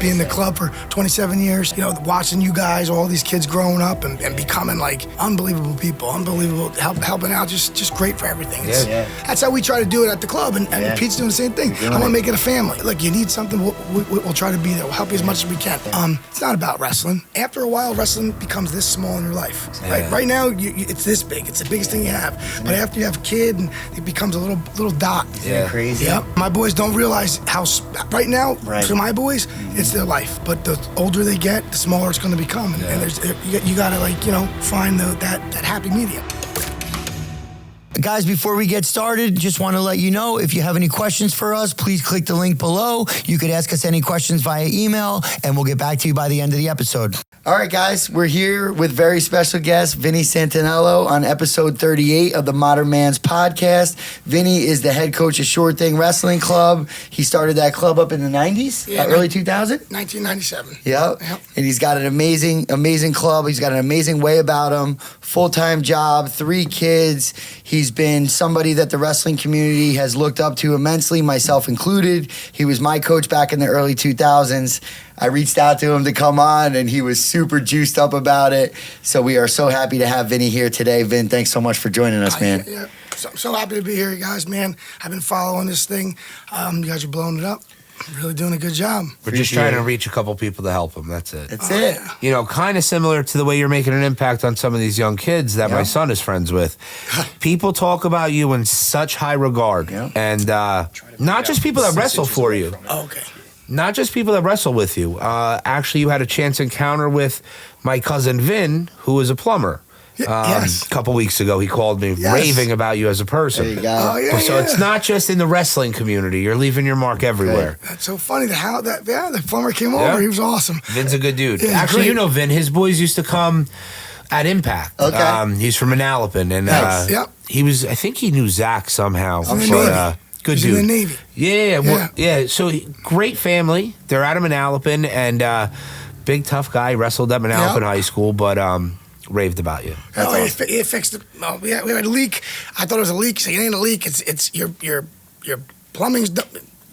being in the club for 27 years, you know, watching you guys, all these kids growing up and becoming like unbelievable people, unbelievable, helping out, just great for everything. That's how we try to do it at the club, and Pete's doing the same thing. I want to make it a family. Look, you need something, we'll try to be there. We'll help you as much as we can. It's not about wrestling. After a while, wrestling becomes this small in your life. Right now, it's this big. It's the biggest thing you have. But after you have a kid, and it becomes a little dot. Yeah, crazy. Yep. My boys don't realize how right now for my boys, it's their life. But the older they get, the smaller it's going to become. And you got to find that happy medium. Guys, before we get started, just want to let you know, if you have any questions for us, please click the link below. You could ask us any questions via email, and we'll get back to you by the end of the episode. All right, guys, we're here with very special guest, Vinnie Santinello, on episode 38 of the Modern Man's podcast. Vinny is the head coach of Sure Thing Wrestling Club. He started that club up in the 90s, early 2000? 1997. Yep. And he's got an amazing club. He's got an amazing way about him. Full-time job, 3 kids. He's been somebody that the wrestling community has looked up to immensely, myself included. He was my coach back in the early 2000s. I reached out to him to come on, and he was super juiced up about it. So we are so happy to have Vinny here today. Vin, thanks so much for joining us, man. Yeah. So happy to be here, guys, man. I've been following this thing. You guys are blowing it up. Really doing a good job. We're just trying to reach a couple people to help them. That's it. That's it. Yeah. You know, kind of similar to the way you're making an impact on some of these young kids that my son is friends with. People talk about you in such high regard. And not just people that wrestle for you. Okay. Not just people that wrestle with you. Actually, you had a chance encounter with my cousin Vin, who is a plumber. A couple weeks ago, he called me raving about you as a person. There you go. So it's not just in the wrestling community. You're leaving your mark everywhere. That's so funny. The plumber came over. He was awesome. Vin's a good dude. Yeah, actually, great. you know Vin. His boys used to come at Impact. Okay. He's from Manalapan, and he was. I think he knew Zach somehow. Good He's dude. in the Navy. Yeah. So great family. They're out of Manalapan, and big tough guy. Wrestled at Manalapan High School, but raved about you. It fixed it. Well, we had a leak. I thought it was a leak. He said, it ain't a leak. It's your plumbing's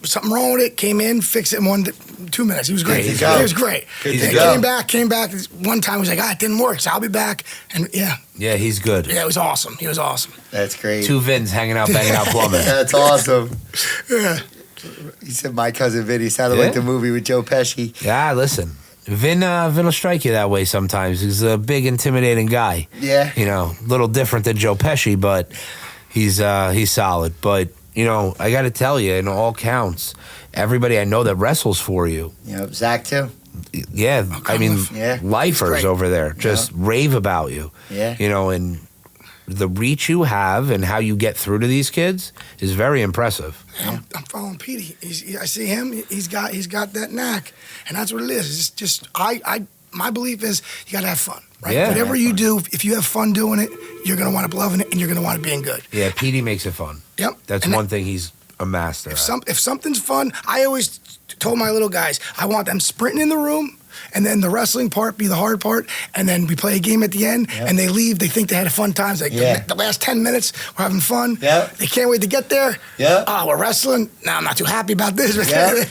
something wrong with it. Came in, fixed it in 2 minutes. He was great. He was great. Came back. One time he was like, it didn't work, so I'll be back. And yeah, he's good. Yeah, it was awesome. He was awesome. That's great. 2 Vins hanging out, banging out plumbing. That's awesome. Yeah. He said my cousin Vinny sounded like the movie with Joe Pesci. Yeah, listen. Vin will strike you that way sometimes. He's a big, intimidating guy. Yeah. You know, a little different than Joe Pesci, but he's solid. But, you know, I got to tell you, in all counts, everybody I know that wrestles for you. Yep, Zach too. Yeah, I mean, lifers over there just rave about you. Yeah. You know, and the reach you have and how you get through to these kids is very impressive. I'm following Petey. I see him. He's got that knack, and that's what it is. It's just my belief is you got to have fun. Right? Yeah. Whatever you do, if you have fun doing it, you're gonna want to loving it, and you're gonna want to being good. Yeah, Petey makes it fun. Yep. That's one thing he's a master at. If something's fun, I always told my little guys, I want them sprinting in the room, and then the wrestling part be the hard part, and then we play a game at the end, and they leave. They think they had a fun time. It's like the last 10 minutes, we're having fun. They can't wait to get there. We're wrestling. Now I'm not too happy about this.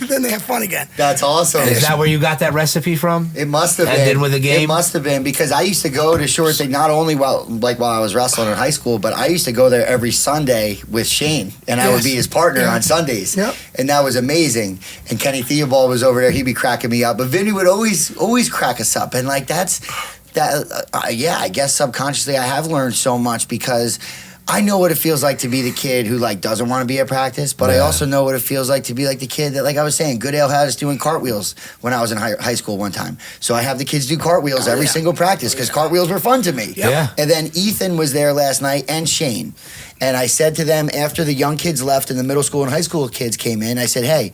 Then they have fun again. That's awesome. Is that where you got that recipe from? It must have been. And then with the game? It must have been, because I used to go to Short Thing not only while I was wrestling in high school, but I used to go there every Sunday with Shane, and I would be his partner on Sundays. And that was amazing. And Kenny Theobald was over there. He'd be cracking me up. But Vinny would always crack us up. And like I guess subconsciously I have learned so much, because I know what it feels like to be the kid who like doesn't want to be at practice, but I also know what it feels like to be like the kid that, like I was saying, Goodale had us doing cartwheels when I was in high school one time. So I have the kids do cartwheels every single practice, because cartwheels were fun to me. And then Ethan was there last night, and Shane. And I said to them, after the young kids left and the middle school and high school kids came in, I said, hey,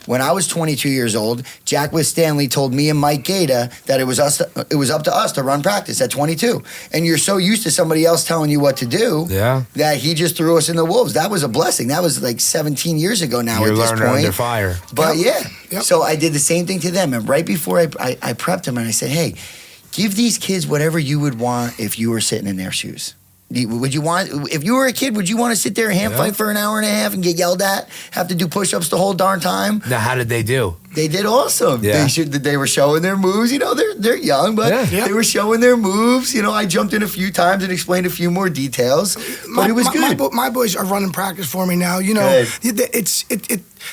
when I was 22 years old, Jack with Stanley told me and Mike Gaeta that it was up to us to run practice at 22. And you're so used to somebody else telling you what to do that he just threw us in the wolves. That was a blessing. That was like 17 years ago now at this point. You're learning under fire. But so I did the same thing to them. And right before I prepped them, and I said, hey, give these kids whatever you would want if you were sitting in their shoes. Would you want, if you were a kid, would you want to sit there and hand fight for an hour and a half and get yelled at, have to do push-ups the whole darn time? Now, how did they do? They did awesome. Yeah. They were showing their moves. You know, they're young, but they were showing their moves. You know, I jumped in a few times and explained a few more details, but it was good. My boys are running practice for me now. You know,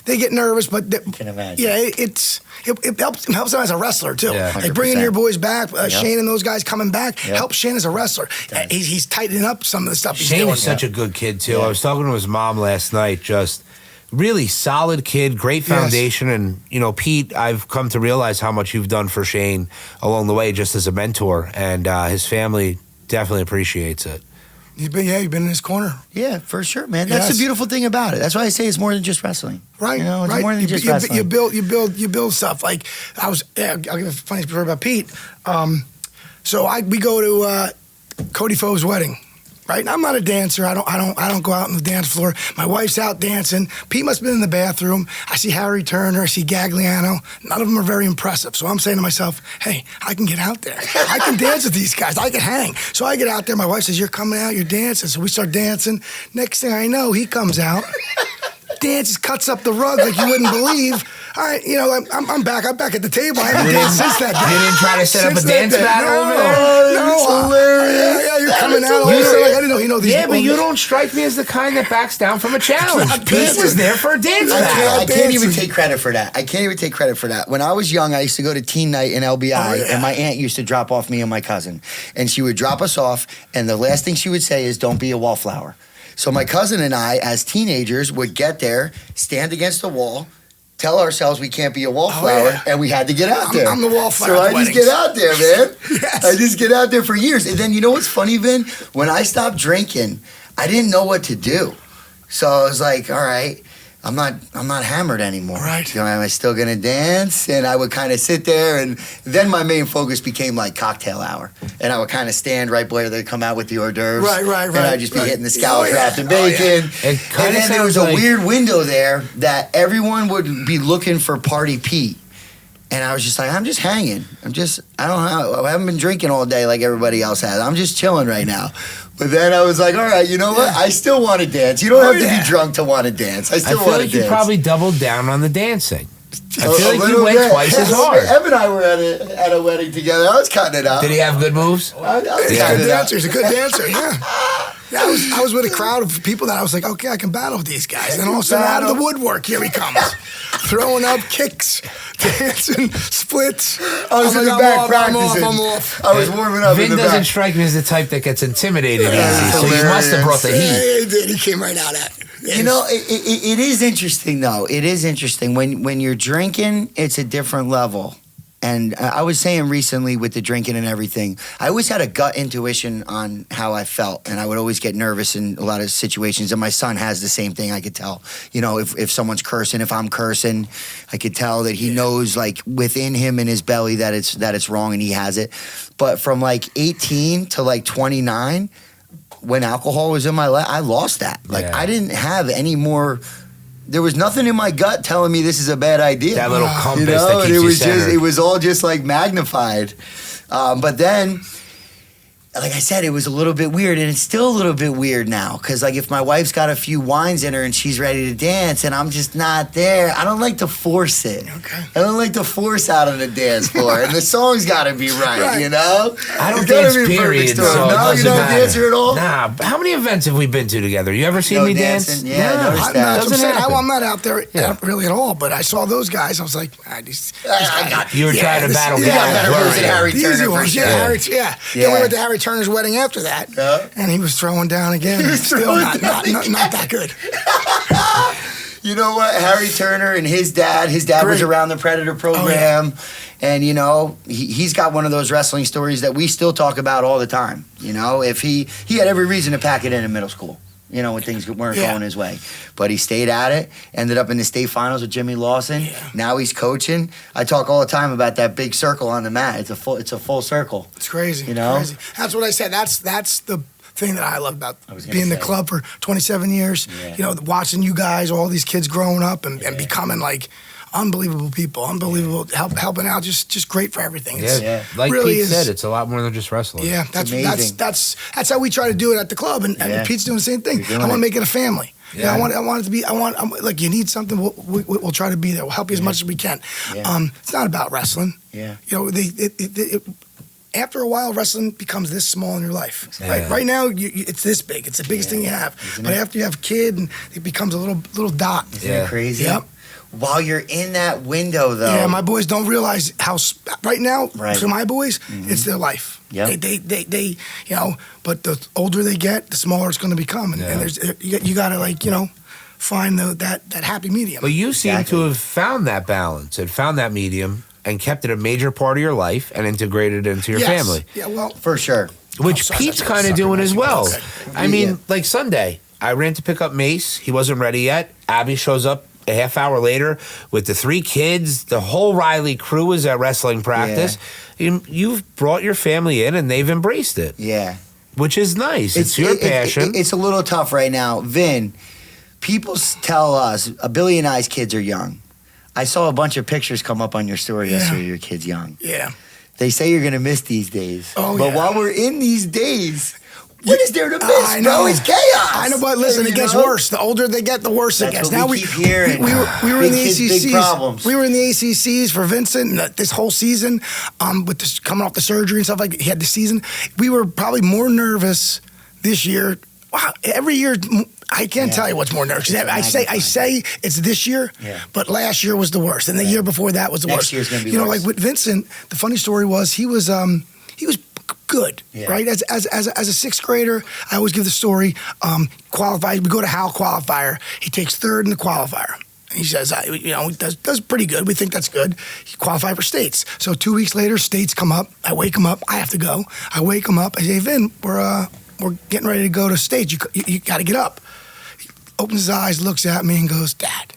they get nervous, but can imagine. Yeah, it helps them as a wrestler too. Yeah. Like bringing your boys back, Shane and those guys coming back helps Shane as a wrestler. He's tightening up some of the stuff he's doing. Shane is such a good kid too. I was talking to his mom last night. Just really solid kid, great foundation, and you know, Pete, I've come to realize how much you've done for Shane along the way, just as a mentor, and his family definitely appreciates it. You've been in his corner. Yeah, for sure, man. That's the beautiful thing about it. That's why I say it's more than just wrestling. Right, you know, it's right. more than just wrestling. You build stuff. Like I'll give a funny story about Pete. So we go to Cody Fove's wedding. Right, and I'm not a dancer. I don't go out on the dance floor. My wife's out dancing. Pete must have been in the bathroom. I see Harry Turner. I see Gagliano. None of them are very impressive. So I'm saying to myself, hey, I can get out there. I can dance with these guys. I can hang. So I get out there. My wife says, you're coming out. You're dancing. So we start dancing. Next thing I know, he comes out. Dances, cuts up the rug like you wouldn't believe. All right, you know, I'm back. I'm back at the table. I haven't danced since that day. You didn't try to set up a dance battle over there? No, hilarious. Yeah, you're coming out. I didn't know. You know these. Yeah, but you don't strike me as the kind that backs down from a challenge. Pete was there for a dance battle. I can't even take credit for that. When I was young, I used to go to teen night in LBI, and my aunt used to drop off me and my cousin. And she would drop us off, and the last thing she would say is, don't be a wallflower. So my cousin and I, as teenagers, would get there, stand against the wall, tell ourselves we can't be a wallflower, and we had to get out there. I'm the wallflower. So I just get out there, man. I just get out there for years. And then you know what's funny, Vin? When I stopped drinking, I didn't know what to do. So I was like, all right, I'm not hammered anymore. Right. You know, am I still gonna dance? And I would kind of sit there, and then my main focus became like cocktail hour, and I would kind of stand right where they come out with the hors d'oeuvres. Right. And I'd just be hitting the scallops wrapped in bacon. And then there was a weird window there that everyone would be looking for Party Pete. And I was just like, I'm just hanging. I haven't been drinking all day like everybody else has. I'm just chilling right now. But then I was like, all right, you know what? I still want to dance. You don't have to be drunk to want to dance. I still want to dance. You probably doubled down on the dancing. I feel like you went twice as hard. Ev and I were at a wedding together. I was cutting it up. Did he have good moves? He's a good dancer, yeah. Yeah, I was with a crowd of people that I was like, okay, I can battle with these guys. And all of a sudden, out of the woodwork, here he comes. Throwing up kicks, dancing, splits. I was in the back practicing. I'm off. I was warming up Vin in the doesn't back. strike me as the type that gets intimidated easy, so he must have brought the heat. Yeah, he did. He came right out at it. You know, it is interesting, though. It is interesting. When you're drinking, it's a different level. And I was saying recently with the drinking and everything, I always had a gut intuition on how I felt. And I would always get nervous in a lot of situations. And my son has the same thing, I could tell. You know, if someone's cursing, if I'm cursing, I could tell that he knows, like, within him in his belly that it's wrong and he has it. But from, like, 18 to, like, 29, when alcohol was in my life, I lost that. Like, I didn't have any more... There was nothing in my gut telling me this is a bad idea. That little compass that keeps you centered. It was all just like magnified. But then, like I said, it was a little bit weird, and it's still a little bit weird now. Because like if my wife's got a few wines in her and she's ready to dance, and I'm just not there, I don't like to force it. Okay. I don't like to force out on the dance floor, and the song's got to be right, you know. I don't dance. Period. So no, you don't dance at all. Nah. How many events have we been to together? You ever seen me dance? Yeah, I noticed that. I'm not out there really at all, but I saw those guys. I was like, these guys. You were trying to battle. You got better moves than Harry Turner for sure. Then we went to Harry Turner's wedding after that, and he was throwing down again. Still not that good. You know what? Harry Turner and his dad was around the Predator program. And, you know, he's got one of those wrestling stories that we still talk about all the time. You know, if he had every reason to pack it in middle school, you know, when things weren't going his way. But he stayed at it, ended up in the state finals with Jimmy Lawson. Yeah. Now he's coaching. I talk all the time about that big circle on the mat. It's a full circle. It's crazy. You know? Crazy. That's what I said. That's the thing that I love about being in the club for 27 years. Yeah. You know, watching you guys, all these kids growing up and becoming like unbelievable people, helping out, just great for everything. Like really Pete said, it's a lot more than just wrestling. Yeah, that's how we try to do it at the club, and Pete's doing the same thing. I want to make it a family. Yeah. I want it to be. Like, you need something. We'll try to be there. We'll help you as much as we can. Yeah. It's not about wrestling. Yeah. You know, after a while, wrestling becomes this small in your life. Yeah. Right now, it's this big. It's the biggest thing you have. But after you have a kid, and it becomes a little dot. Isn't it crazy? Yep. While you're in that window, though. Yeah, my boys don't realize how right now. For my boys, it's their life. Yeah. They you know. But the older they get, the smaller it's going to become, and there's you got to find that happy medium. But you seem to have found that balance and found that medium and kept it a major part of your life and integrated it into your family. Yeah, well, For sure. Which Pete's kind of doing as well. I mean, like Sunday, I ran to pick up Mace. He wasn't ready yet. Abby shows up a half hour later with the 3 kids. The whole Reilly crew was at wrestling practice. You've brought your family in and they've embraced it. Yeah. Which is nice. It's your passion. It's a little tough right now. Vin, people tell us, Billy and I's kids are young. I saw a bunch of pictures come up on your story yesterday, your kids young. Yeah. They say you're going to miss these days. But while we're in these days, what is there to miss? I know. Bro, it's chaos. I know, but listen, it gets worse. The older they get, the worse it gets. Now we keep hearing. We were in the ACCs. Big problems. We were in the ACCs for Vincent this whole season, with this coming off the surgery and stuff like that. He had the season. We were probably more nervous this year. Wow, every year I can't tell you what's more nervous. I say it's this year, but last year was the worst, and the year before that was the worst. Next year's gonna be worse. Like with Vincent, the funny story was he was good, right? As a 6th grader, I always give the story. Qualified, we go to Hal qualifier. He takes 3rd in the qualifier. He says, does pretty good. We think that's good. He qualified for states. So 2 weeks later, states come up. I wake him up. I have to go. I wake him up. I say, Vin, we're getting ready to go to states. You got to get up. He opens his eyes, looks at me, and goes, Dad,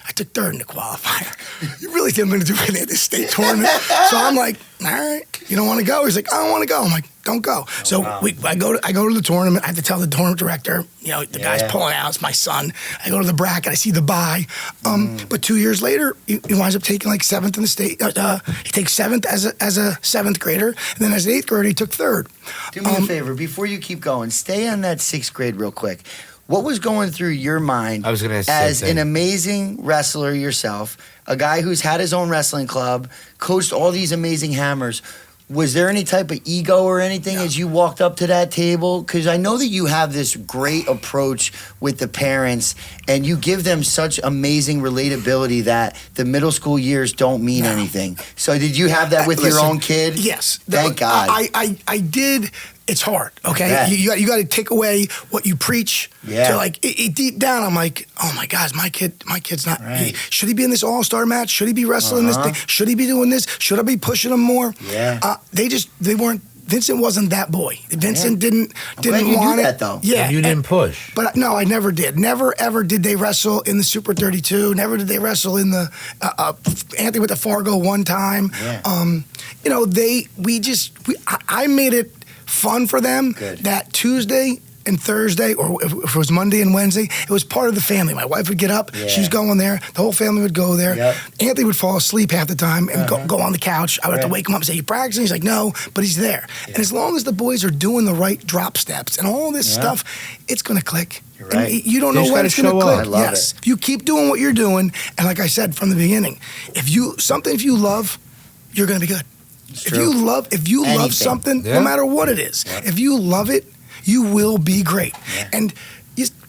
I took 3rd in the qualifier. You really think I'm going to do anything at this state tournament? So I'm like, all right, you don't want to go? He's like, I don't want to go. I'm like, don't go. I go to the tournament. I have to tell the tournament director, the guy's pulling out. It's my son. I go to the bracket. I see the bye. But 2 years later, he winds up taking like 7th in the state. He takes 7th as a 7th grader. And then as an 8th grader, he took 3rd. Do me a favor. Before you keep going, stay on that 6th grade real quick. What was going through your mind as an amazing wrestler yourself, a guy who's had his own wrestling club, coached all these amazing hammers? Was there any type of ego or anything as you walked up to that table? Because I know that you have this great approach with the parents and you give them such amazing relatability that the middle school years don't mean anything. So did you have that with your own kid? Yes. Thank God. I did. It's hard, okay? Yeah. You got to take away what you preach. Yeah. So deep down, I'm like, oh my God, my kid's not. Right. Should he be in this all-star match? Should he be wrestling this thing? Should he be doing this? Should I be pushing him more? Yeah. They weren't. Vincent wasn't that boy. Vincent didn't want it. That, though. Yeah. And you didn't push. But no, I never did. Never ever did they wrestle in the Super 32. Never did they wrestle in the Anthony with the Fargo one time. Yeah. I made it fun for them that Tuesday and Thursday, or if it was Monday and Wednesday, it was part of the family. My wife would get up, she was going there, the whole family would go there. Yep. Anthony would fall asleep half the time and go on the couch. I would have to wake him up and say, you practicing? He's like, no, but he's there. Yeah. And as long as the boys are doing the right drop steps and all this stuff, it's going to click. You're right. And you don't know when it's going to click. I love it. If you keep doing what you're doing, and like I said from the beginning, if you love, you're going to be good. If you love something, no matter what it is, if you love it, you will be great. Yeah. And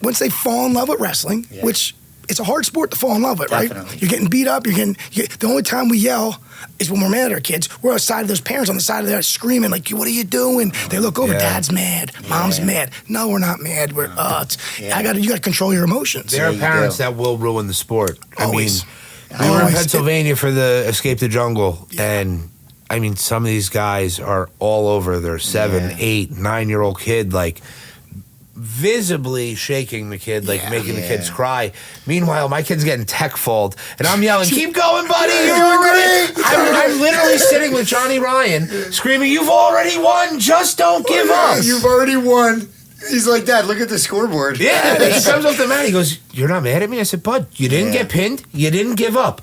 once they fall in love with wrestling, which it's a hard sport to fall in love with, right? You're getting beat up. The only time we yell is when we're mad at our kids. We're outside of those parents on the side of there screaming like, what are you doing? They look over, Dad's mad, Mom's mad. No, we're not mad. We're you got to control your emotions. There are parents that will ruin the sport. Always. I mean, we were in Pennsylvania for the Escape the Jungle, and I mean, some of these guys are all over their 7, 8, 9-year-old kid, like visibly shaking the kid, like making the kids cry. Meanwhile, my kid's getting tech-fold, and I'm yelling, keep going, buddy, you're already... I'm literally sitting with Johnny Ryan screaming, you've already won, just don't give up. You've already won. He's like, Dad, look at the scoreboard. Yeah, he comes up to the mat, he goes, you're not mad at me? I said, bud, you didn't get pinned, you didn't give up.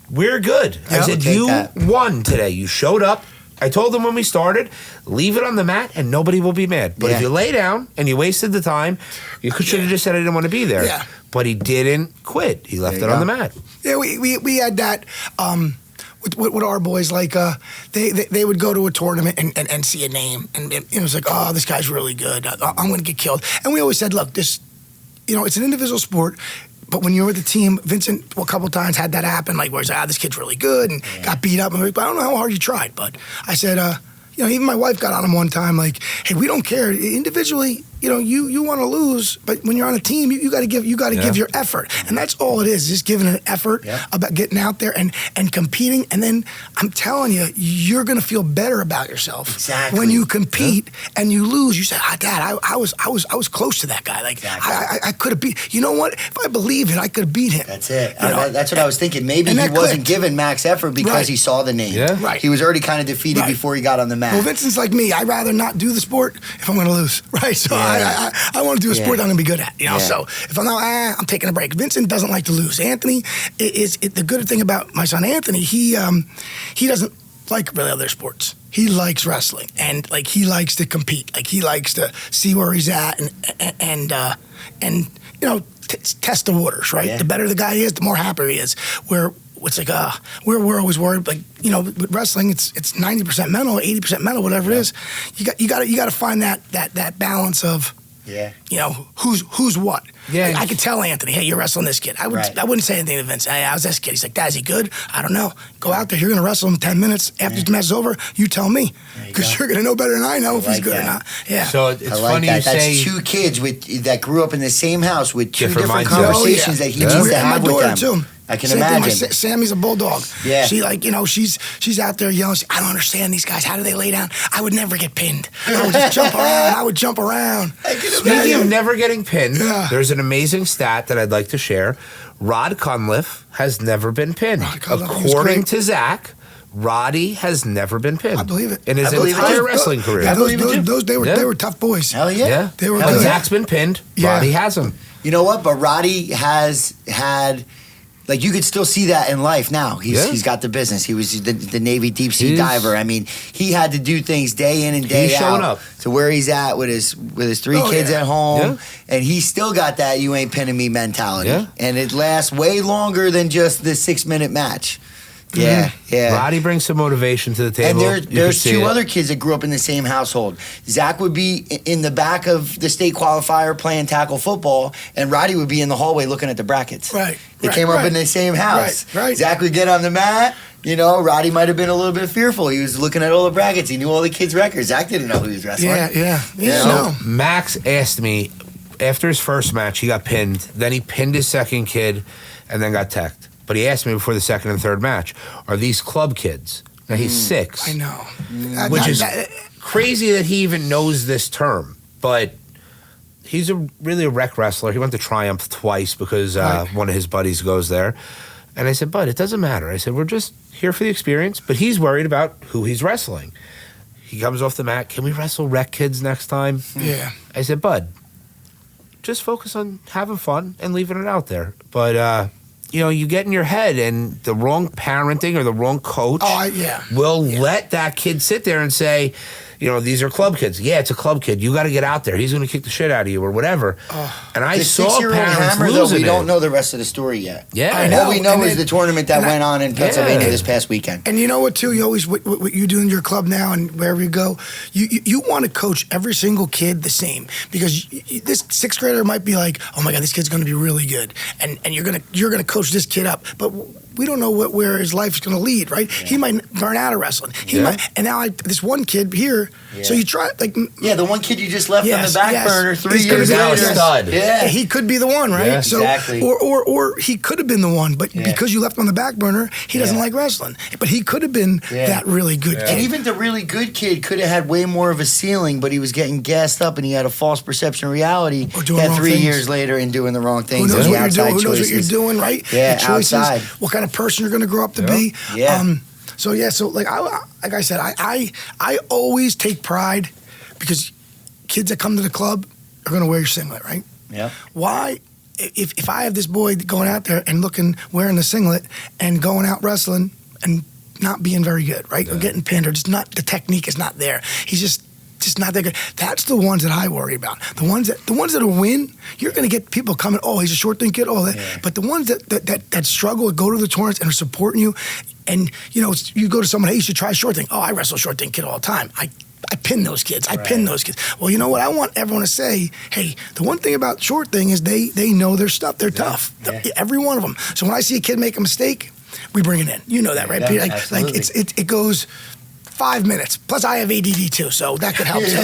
We're good. I said, you won today. You showed up. I told him when we started, leave it on the mat and nobody will be mad. But if you lay down and you wasted the time, you should have just said I didn't want to be there. Yeah. But he didn't quit. He left it on the mat. Yeah, we had that with our boys. Like they would go to a tournament and see a name, and it was like, oh, this guy's really good. I'm going to get killed. And we always said, look, this, it's an individual sport. But when you're with the team, Vincent a couple times had that happen, like where he's like, this kid's really good, and got beat up. And I don't know how hard you tried, but I said, even my wife got on him one time, like, hey, we don't care. Individually, you want to lose, but when you're on a team, you got to give your effort, and that's all it is, just giving an effort about getting out there and competing. And then I'm telling you, you're gonna feel better about yourself when you compete and you lose. You say, Dad, I was close to that guy. Like I could have beat. You know what? If I believe it, I could have beat him. That's it. That's what I was thinking. Maybe he wasn't giving max effort because he saw the name. Yeah. Right. He was already kind of defeated before he got on the mat. Well, Vincent's like me. I'd rather not do the sport if I'm going to lose, right? So I want to do a sport I'm going to be good at, So if I'm not, I'm taking a break. Vincent doesn't like to lose. Anthony the good thing about my son Anthony. He doesn't like really other sports. He likes wrestling, and like he likes to compete. Like he likes to see where he's at and test the waters, right? Yeah. The better the guy is, the more happier he is. Where it's like we're always worried, like with wrestling, it's 90% mental, 80% mental, whatever it is. You got to find that balance of who's what. Yeah, like, I could tell Anthony, hey, you're wrestling this kid. I wouldn't say anything to Vince. Hey, how's this kid? He's like, Dad, is he good? I don't know. Go out there. You're going to wrestle him 10 minutes. After the match is over, you tell me. Because you're going to know better than I know if he's good or not. Yeah. So it's funny you say... That's two kids that grew up in the same house with two different conversations that he needs to have with them. Too. I can imagine. Sammy's a bulldog. Yeah. She she's out there yelling. I don't understand these guys. How do they lay down? I would never get pinned. I would just jump around. I would jump around. Speaking of never getting pinned, there's an amazing stat that I'd like to share. Rod Cunliffe has never been pinned. According to Zach, Roddy has never been pinned. I believe it. In his entire wrestling career. Yeah, they were tough boys. Hell yeah. They were good. Zach's been pinned. Roddy hasn't. You know what? But Roddy has had... Like, you could still see that in life now. He's got the business. He was the Navy deep sea diver. I mean, he had to do things day in and day out up to where he's at with his three kids at home. And he's still got that you ain't pinning me mentality. And it lasts way longer than just the 6-minute match. Yeah. Roddy brings some motivation to the table. And there's two other kids that grew up in the same household. Zach would be in the back of the state qualifier playing tackle football, and Roddy would be in the hallway looking at the brackets. Right. They came up in the same house. Right. Zach would get on the mat. Roddy might have been a little bit fearful. He was looking at all the brackets. He knew all the kids' records. Zach didn't know who he was wrestling. Yeah. So Max asked me, after his first match, he got pinned. Then he pinned his second kid and then got teched. But he asked me before the second and third match, are these club kids? Now, he's 6. I know. Which is crazy that he even knows this term. But he's really a rec wrestler. He went to Triumph twice because one of his buddies goes there. And I said, Bud, it doesn't matter. I said, we're just here for the experience. But he's worried about who he's wrestling. He comes off the mat. Can we wrestle rec kids next time? Yeah. I said, Bud, just focus on having fun and leaving it out there. But... you get in your head, and the wrong parenting or the wrong coach will let that kid sit there and say, these are club kids. Yeah, it's a club kid. You got to get out there. He's going to kick the shit out of you or whatever. And I saw parents Hammer, losing though, we it. don't know the rest of the story yet. Yeah, I know. All we know is the tournament that went on in Pennsylvania this past weekend. And you know what, too? You always, what you do in your club now and wherever you go, you want to coach every single kid the same. Because this 6th grader might be like, oh my God, this kid's going to be really good. And you're gonna coach this kid up. But we don't know where his life is going to lead, right? Yeah. He might burn out of wrestling. He might. And now this one kid here, so you try, the one kid you just left on the back burner 3 He's years now later. A stud. Yeah, he could be the one, right? Yeah, so, exactly. Or he could have been the one, but because you left him on the back burner, he doesn't like wrestling. But he could have been that really good kid. And even the really good kid could have had way more of a ceiling, but he was getting gassed up and he had a false perception of reality that 3 years later and doing the wrong things. Who knows what you're doing? Who knows what you're doing, right? Yeah, choices, outside. What kind of person you're going to grow up to be. Yeah. So like I said, I always take pride because kids that come to the club are going to wear your singlet, right? Yeah. Why? If I have this boy going out there and wearing the singlet and going out wrestling and not being very good, right? Or getting pinned, or just not, the technique is not there. He's just not that good. That's the ones that I worry about. The ones that'll win, you're going to get people coming, oh, he's a short thing kid, all that. Yeah. But the ones that struggle, go to the tournaments and are supporting you, and you go to someone, hey, you should try short thing. Oh, I wrestle short thing kid all the time. I pin those kids. I pin those kids. Well, you know what? I want everyone to say, hey, the one thing about short thing is they know their stuff. They're tough. Yeah. Every one of them. So when I see a kid make a mistake, we bring it in. You know that, right, Peter? Like it goes 5 minutes. Plus, I have ADD too, so that could help. So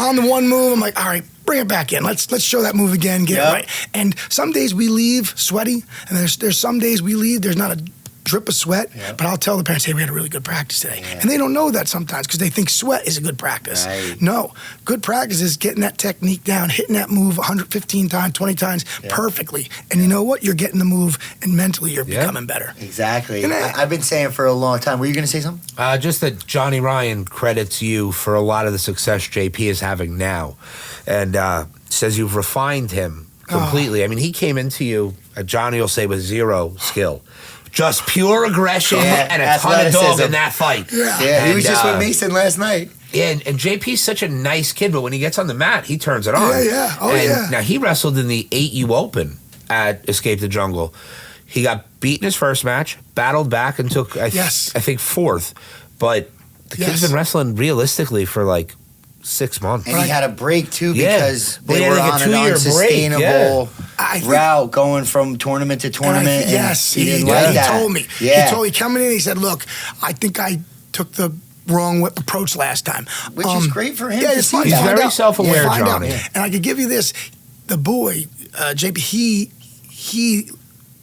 on the one move, I'm like, all right, bring it back in. Let's show that move again. Get it right. And some days we leave sweaty, and there's some days we leave. There's not a drip of sweat, but I'll tell the parents, hey, we had a really good practice today. Yeah. And they don't know that sometimes because they think sweat is a good practice. Right. No, good practice is getting that technique down, hitting that move 115 times, 20 times perfectly. And you know what? You're getting the move, and mentally you're becoming better. Exactly. I've been saying for a long time. Were you going to say something? Just that Johnny Ryan credits you for a lot of the success JP is having now. And says you've refined him completely. I mean, he came into you, Johnny will say, with zero skill. Just pure aggression and a ton of dog in that fight. Yeah, he was just with Mason last night. Yeah, and JP's such a nice kid, but when he gets on the mat, he turns it on. Now, he wrestled in the 8U Open at Escape the Jungle. He got beat in his first match, battled back, and took, I think, fourth. But the kid's been wrestling realistically for like 6 months. And he had a break, too, because they were on an unsustainable route going from tournament to tournament. He didn't like that. He told me. He told me coming in, he said, look, I think I took the wrong approach last time. Which is great for him. Yeah, he's very self-aware, Johnny. And I could give you this. The boy, JP, he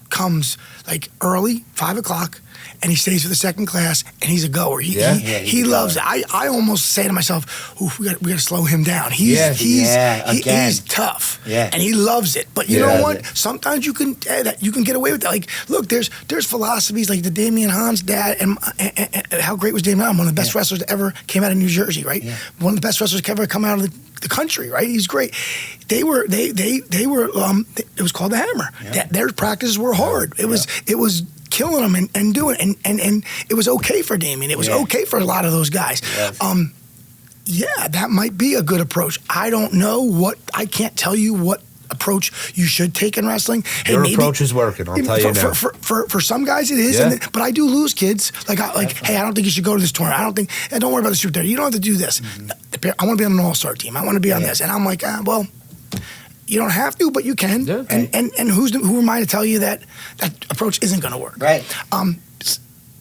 comes like early, 5 o'clock, and he stays for the second class, and he's a goer. He loves it. I almost say to myself, we got to slow him down. He's tough, and he loves it. But you know what? Sometimes you can get away with that. Like, look, there's philosophies like the Damian Hahn's dad, and how great was Damian Hahn? One of the best wrestlers that ever came out of New Jersey, right? Yeah. One of the best wrestlers that ever come out of the country, right? He's great. They were. It was called the Hammer. Yeah. Their practices were hard. It was killing them and doing it. And it was okay for Damien. It was okay for a lot of those guys. Yes. That might be a good approach. I don't know I can't tell you what approach you should take in wrestling. Your approach is working, I'll tell you now. For some guys it is, but I do lose kids. Hey, I don't think you should go to this tournament. Don't worry about the super there. You don't have to do this. Mm-hmm. I want to be on an all-star team. I want to be on this. And I'm like, well, you don't have to, but you can. Yeah. And who am I to tell you that approach isn't going to work? Right.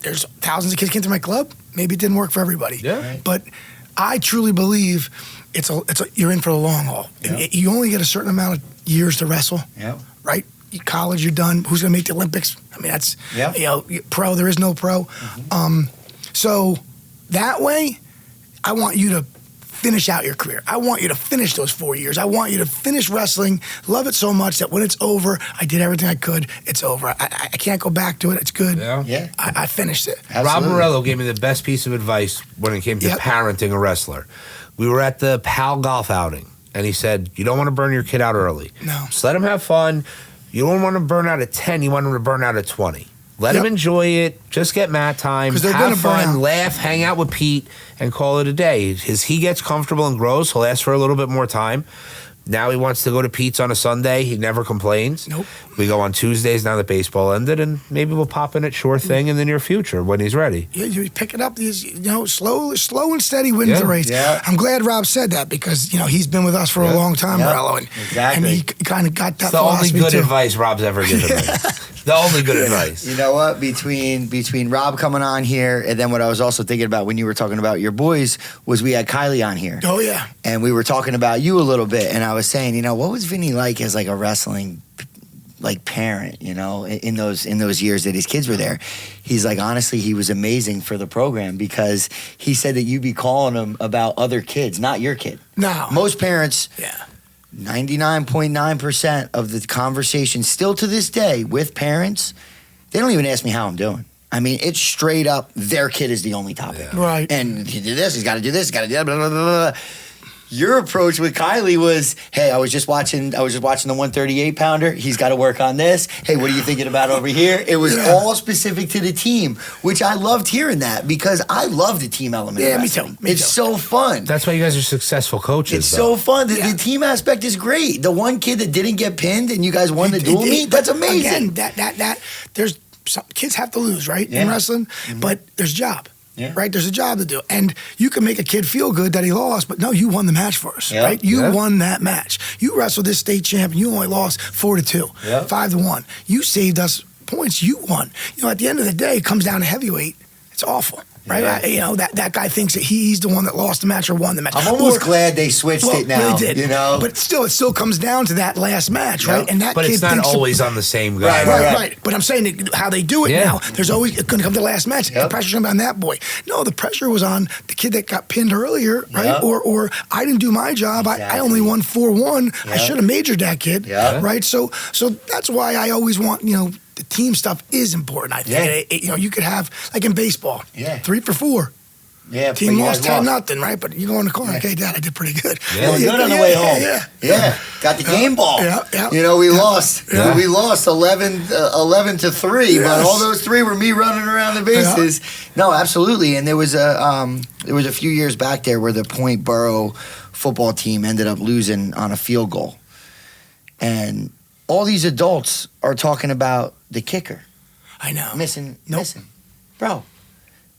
There's thousands of kids came to my club. Maybe it didn't work for everybody. Yeah. Right. But I truly believe you're in for the long haul. Yeah. You only get a certain amount of years to wrestle. Yeah. Right. College, you're done. Who's going to make the Olympics? I mean, that's pro. There is no pro. Mm-hmm. So that way, I want you to finish out your career. I want you to finish those 4 years. I want you to finish wrestling, love it so much that when it's over, I did everything I could. It's over. I can't go back to it. It's good. Yeah. I finished it. Absolutely. Rob Morello gave me the best piece of advice when it came to parenting a wrestler. We were at the PAL golf outing, and he said, you don't want to burn your kid out early. No. Just let him have fun. You don't want to burn out at 10. You want him to burn out at 20. Let him enjoy it. Just get mat time. Have fun, laugh, hang out with Pete, and call it a day. As he gets comfortable and grows, he'll ask for a little bit more time. Now he wants to go to Pete's on a Sunday. He never complains. Nope. We go on Tuesdays now that baseball ended, and maybe we'll pop in at Sure Thing in the near future when he's ready. Yeah, you pick it up. Slow and steady wins the race. Yeah. I'm glad Rob said that because he's been with us for a long time, Morello, and he kind of got that. It's the only good advice Rob's ever given me. The only good advice. You know what? Between Rob coming on here and then what I was also thinking about when you were talking about your boys was we had Kylie on here. Oh yeah. And we were talking about you a little bit, and I was saying, what was Vinny like as like a wrestling parent, in those years that his kids were there? He's like, honestly, he was amazing for the program because he said that you'd be calling him about other kids, not your kid. No. Most parents. Yeah. 99.9% of the conversation still to this day with parents, they don't even ask me how I'm doing. I mean, it's straight up their kid is the only topic. Yeah. Right. And he did this, he's got to do this, he's got to do that, blah, blah, blah, blah. Your approach with Kylie was, hey, I was just watching the 138 pounder. He's got to work on this. Hey, what are you thinking about over here? It was all specific to the team, which I loved hearing that because I love the team element. Yeah, of me wrestling. too. It's so fun. That's why you guys are successful coaches. It's so fun. The team aspect is great. The one kid that didn't get pinned and you guys won the duel meet, that's amazing. Again, there's some kids have to lose, right, in wrestling, but there's a job. Yeah. Right, there's a job to do, and you can make a kid feel good that he lost, but no, you won the match for us, right? You won that match. You wrestled this state champion. You only lost 4-2, 5-1. You saved us points. You won. You know, at the end of the day, it comes down to heavyweight. It's awful. Right, you know that guy thinks that he's the one that lost the match or won the match. I'm almost glad they switched it now. They did, you know, but still, it still comes down to that last match, right? And that but kid it's not always on the same guy. Right. But I'm saying that how they do it now. There's always going to come to the last match. The pressure's going to be on that boy. No, the pressure was on the kid that got pinned earlier, right? Or I didn't do my job. Exactly. I only won 4-1. I should have majored that kid, right? So that's why I always want, you know, the team stuff is important. I think you know, you could have like in baseball, 3 for 4. Yeah, team lost 10-0, right? But you go in the corner, okay, Dad, I did pretty good. Yeah, good on the way home. Yeah. Got the game ball. You know, we lost. We lost 11-3, but all those 3 were me running around the bases. No, absolutely. And there was a few years back there where the Point Borough football team ended up losing on a field goal, and all these adults are talking about the kicker. I know. Missing, bro.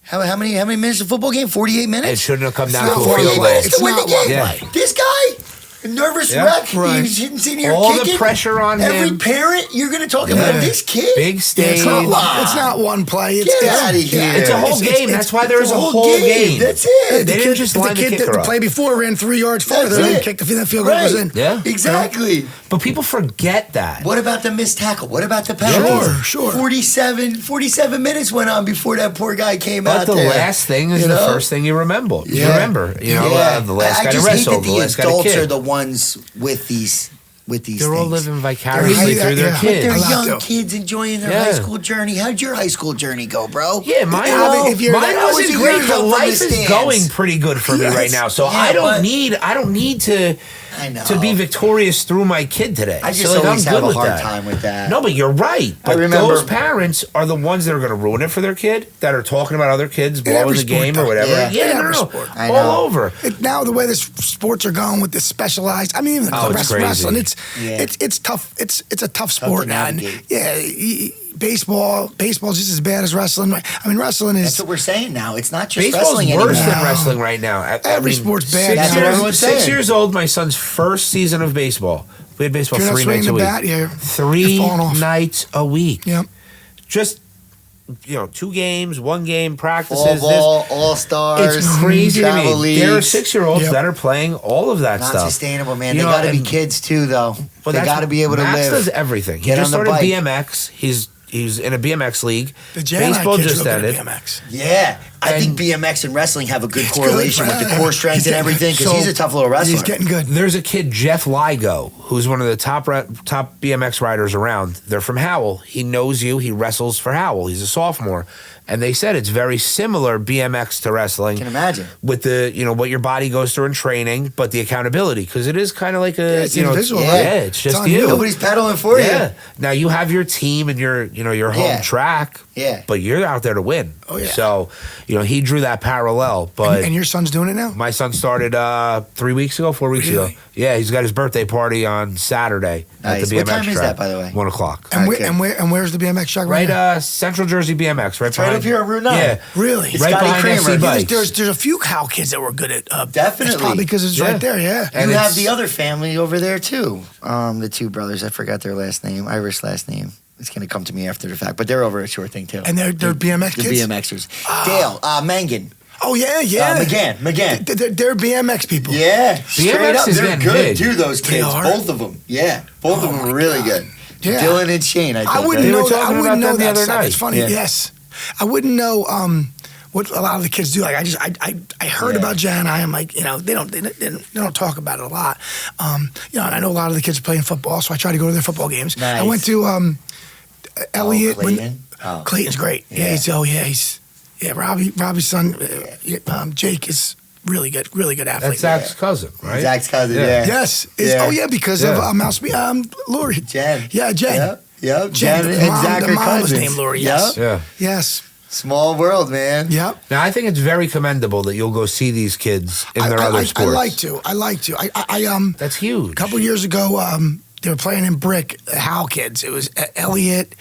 How many minutes of football game? 48 minutes? It shouldn't have come down to a 48 field goal. minutes to win the game. Yeah. This guy, nervous wreck. He's sitting here all kicking. The pressure on him. Every parent, you're going to talk about this kid? Big stage. It's not one play. Get out of here. It's a whole game. That's why there's a whole game. That's it. They didn't just line the kicker up. The play before ran 3 yards farther and kicked the field goal was in. Yeah. Exactly. But people forget that. What about the missed tackle? What about the penalty? Sure. 47 minutes went on before that poor guy came out there. But the last thing is the first thing you remember. You remember, the last guy to wrestle, the last guy to kick. I just hate that the adults are the ones with these They're all living vicariously through their kids. But they're young kids enjoying their high school journey. How'd your high school journey go, bro? Yeah, mine wasn't great, but life is going pretty good for me right now. So I don't need to be victorious through my kid today. I just always have a hard time with that. No, but you're right. But I remember those parents are the ones that are going to ruin it for their kid, that are talking about other kids blowing the game or whatever. All over. Now the way the sports are going with this specialized, I mean, even wrestling, it's tough. It's a tough sport now. Baseball's just as bad as wrestling. I mean, wrestling is... That's what we're saying now. It's not just Baseball's wrestling worse anymore. than wrestling right now. Every sport's bad. That's what everyone's saying. 6 years old, my son's first season of baseball. We had baseball 3 nights a week. 3 nights a week. Yep. Just, 2 games, 1 game, practices. Fall ball, all-stars, it's crazy to me. leagues. There are 6-year-olds that are playing all of that stuff. Not sustainable, man. They got to be kids, too, though. They got to be able to Max live. does everything. He just started BMX. He's in a BMX league. Baseball just ended. Yeah. I think BMX and wrestling have a good correlation with the core strength and everything because he's a tough little wrestler. He's getting good. There's a kid, Jeff Ligo, who's one of the top BMX riders around. They're from Howell. He knows you. He wrestles for Howell. He's a sophomore. And they said it's very similar BMX to wrestling. I can imagine. With the, what your body goes through in training, but the accountability. Because it is kind of like a, it's individual, right? Yeah, it's just you. Nobody's pedaling for you. Now you have your team and your home track. Yeah. But you're out there to win. Oh, yeah. So, he drew that parallel. But and your son's doing it now? My son started 4 weeks ago. Yeah, he's got his birthday party on Saturday at the BMX What time track. is that, by the way? 1 o'clock. And where's the BMX track right now? Central Jersey BMX. Right up here on Route 9. Yeah. Really? It's right Scotty behind Kramer. FC Bikes. There's a few cow kids that were good at Definitely. It's probably because it's right there, And you have the other family over there, too. The 2 brothers. I forgot their last name. Irish last name. It's going to come to me after the fact. But they're over at Short Thing, too. And they're BMX kids? The BMXers. Dale, Mangan. Oh, yeah. McGann. They're BMX people. Yeah. BMX up. is They're getting good, big. too, those kids. Both of them. Yeah. Both of them are really good. Yeah. Dylan and Shane, I think. I wouldn't know that the other stuff. night. It's funny, yes. I wouldn't know what a lot of the kids do. Like I heard about Jan. I'm like, they don't talk about it a lot. And I know a lot of the kids are playing football, so I try to go to their football games. Nice. I went to Elliot. Clayton. Clayton's great. Yeah. Robbie's son, Jake is really good athlete. That's Zach's cousin, right? Zach's cousin, yeah. Yes. Oh yeah, because of Mouse Lori. Jen. Yeah, Jen. Yep. Jen and Zach the are mom was cousins. named Lori. Yes. Yeah. Yes. Small world, man. Yep. Now, I think it's very commendable that you'll go see these kids in their other sports. I like to. That's huge. A couple years ago, they were playing in Brick, the Howell kids. It was Elliot,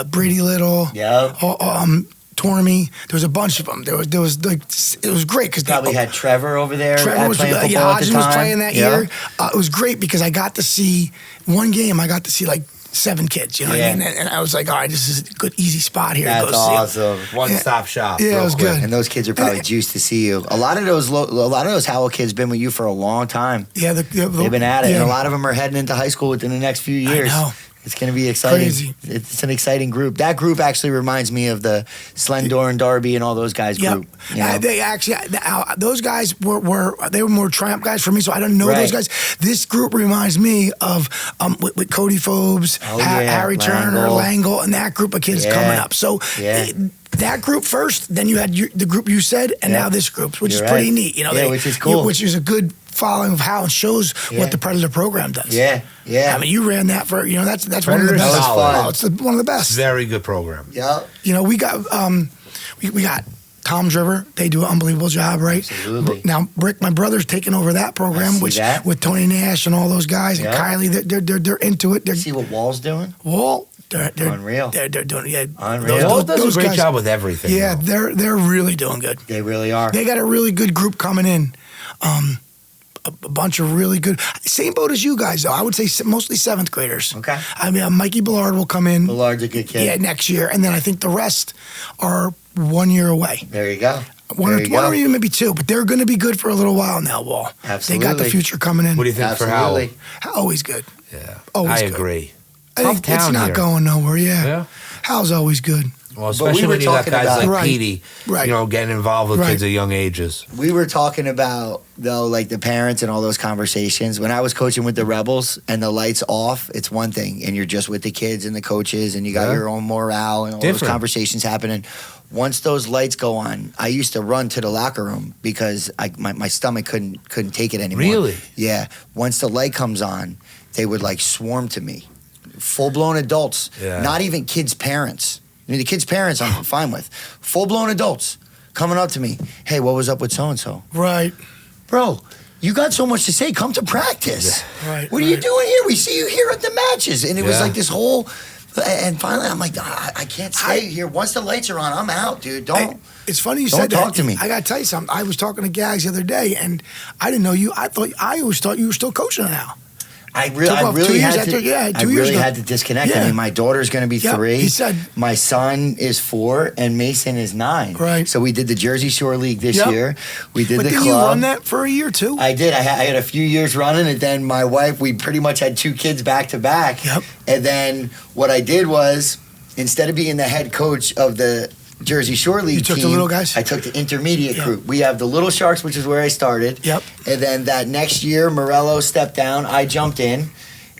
Brady Little, Tormy. There was a bunch of them. There was like, it was great because Probably had Trevor over there. Trevor was playing football Hodgson at the time. was playing that year. It was great because I got to see one game. I got to see like 7 kids, you know what I mean? And I was like, all right, this is a good, easy spot here. That's to go awesome. One-stop shop. Yeah, it was good. And those kids are probably juiced to see you. A lot of those Howell kids been with you for a long time. Yeah, they've been at it, and a lot of them are heading into high school within the next few years. I know. It's going to be exciting. Crazy. It's an exciting group. That group actually reminds me of the Slendor and Darby and all those guys group. You know? They actually, those guys were more Triumph guys for me, so I don't know those guys. This group reminds me of with Cody Phobes, Harry Turner, Langle, and that group of kids coming up. So that group first, then you had the group you said, and now this group, which is pretty neat. You know, which is cool. Which is a good following of how it shows what the Predator program does. Yeah. I mean, you ran that for that's one of the best. Fun. It's one of the best. Very good program. Yeah. You know, we got we got Tom's River. They do an unbelievable job, right? Absolutely. Now, Rick, my brother's taking over that program, with Tony Nash and all those guys and Kylie. They're into it. See what Wall's doing? Wall. They're unreal. They're doing unreal. Wall does a great job with everything. Yeah, they're really doing good. They really are. They got a really good group coming in. A bunch of really good, same boat as you guys though. I would say mostly 7th graders. Okay. I mean, Mikey Ballard will come in. Ballard's a good kid. Yeah, next year, and then I think the rest are 1 year away. There you go. One or even maybe 2, but they're going to be good for a little while now, Wall. Absolutely. They got the future coming in. What do you think for Howell? Always good. Yeah. Always I good. agree. It's not going nowhere, Yeah. Howell's always good. Well, especially when you got guys like Petey, right. you know, getting involved with kids at young ages. We were talking about, though, like the parents and all those conversations. When I was coaching with the Rebels and the lights off, it's one thing, and you're just with the kids and the coaches, and you got your own morale and all those conversations happening. Once those lights go on, I used to run to the locker room because my stomach couldn't take it anymore. Really? Yeah. Once the light comes on, they would like swarm to me. Full-blown adults, not even kids' parents. I mean, the kids' parents I'm fine with. Full-blown adults coming up to me. Hey, what was up with so-and-so? Right. Bro, you got so much to say. Come to practice. Yeah. Right. What are you doing here? We see you here at the matches. And it was like this whole... And finally, I'm like, I can't stay here. Once the lights are on, I'm out, dude. It's funny you said that. Don't talk to me. I got to tell you something. I was talking to Gags the other day, and I didn't know you. I always thought you were still coaching now. I really had to disconnect. Yeah. I mean, my daughter's going to be 3. He said, my son is 4, and Mason is 9. Right. So we did the Jersey Shore League this year. We did the club. But did you run that for a year too? I did. I had a few years running, and then my wife, we pretty much had 2 kids back to back. Yep. And then what I did was, instead of being the head coach of the Jersey Shore League team, the little guys? I took the intermediate group. We have the Little Sharks, which is where I started. Yep. And then that next year, Morello stepped down. I jumped in.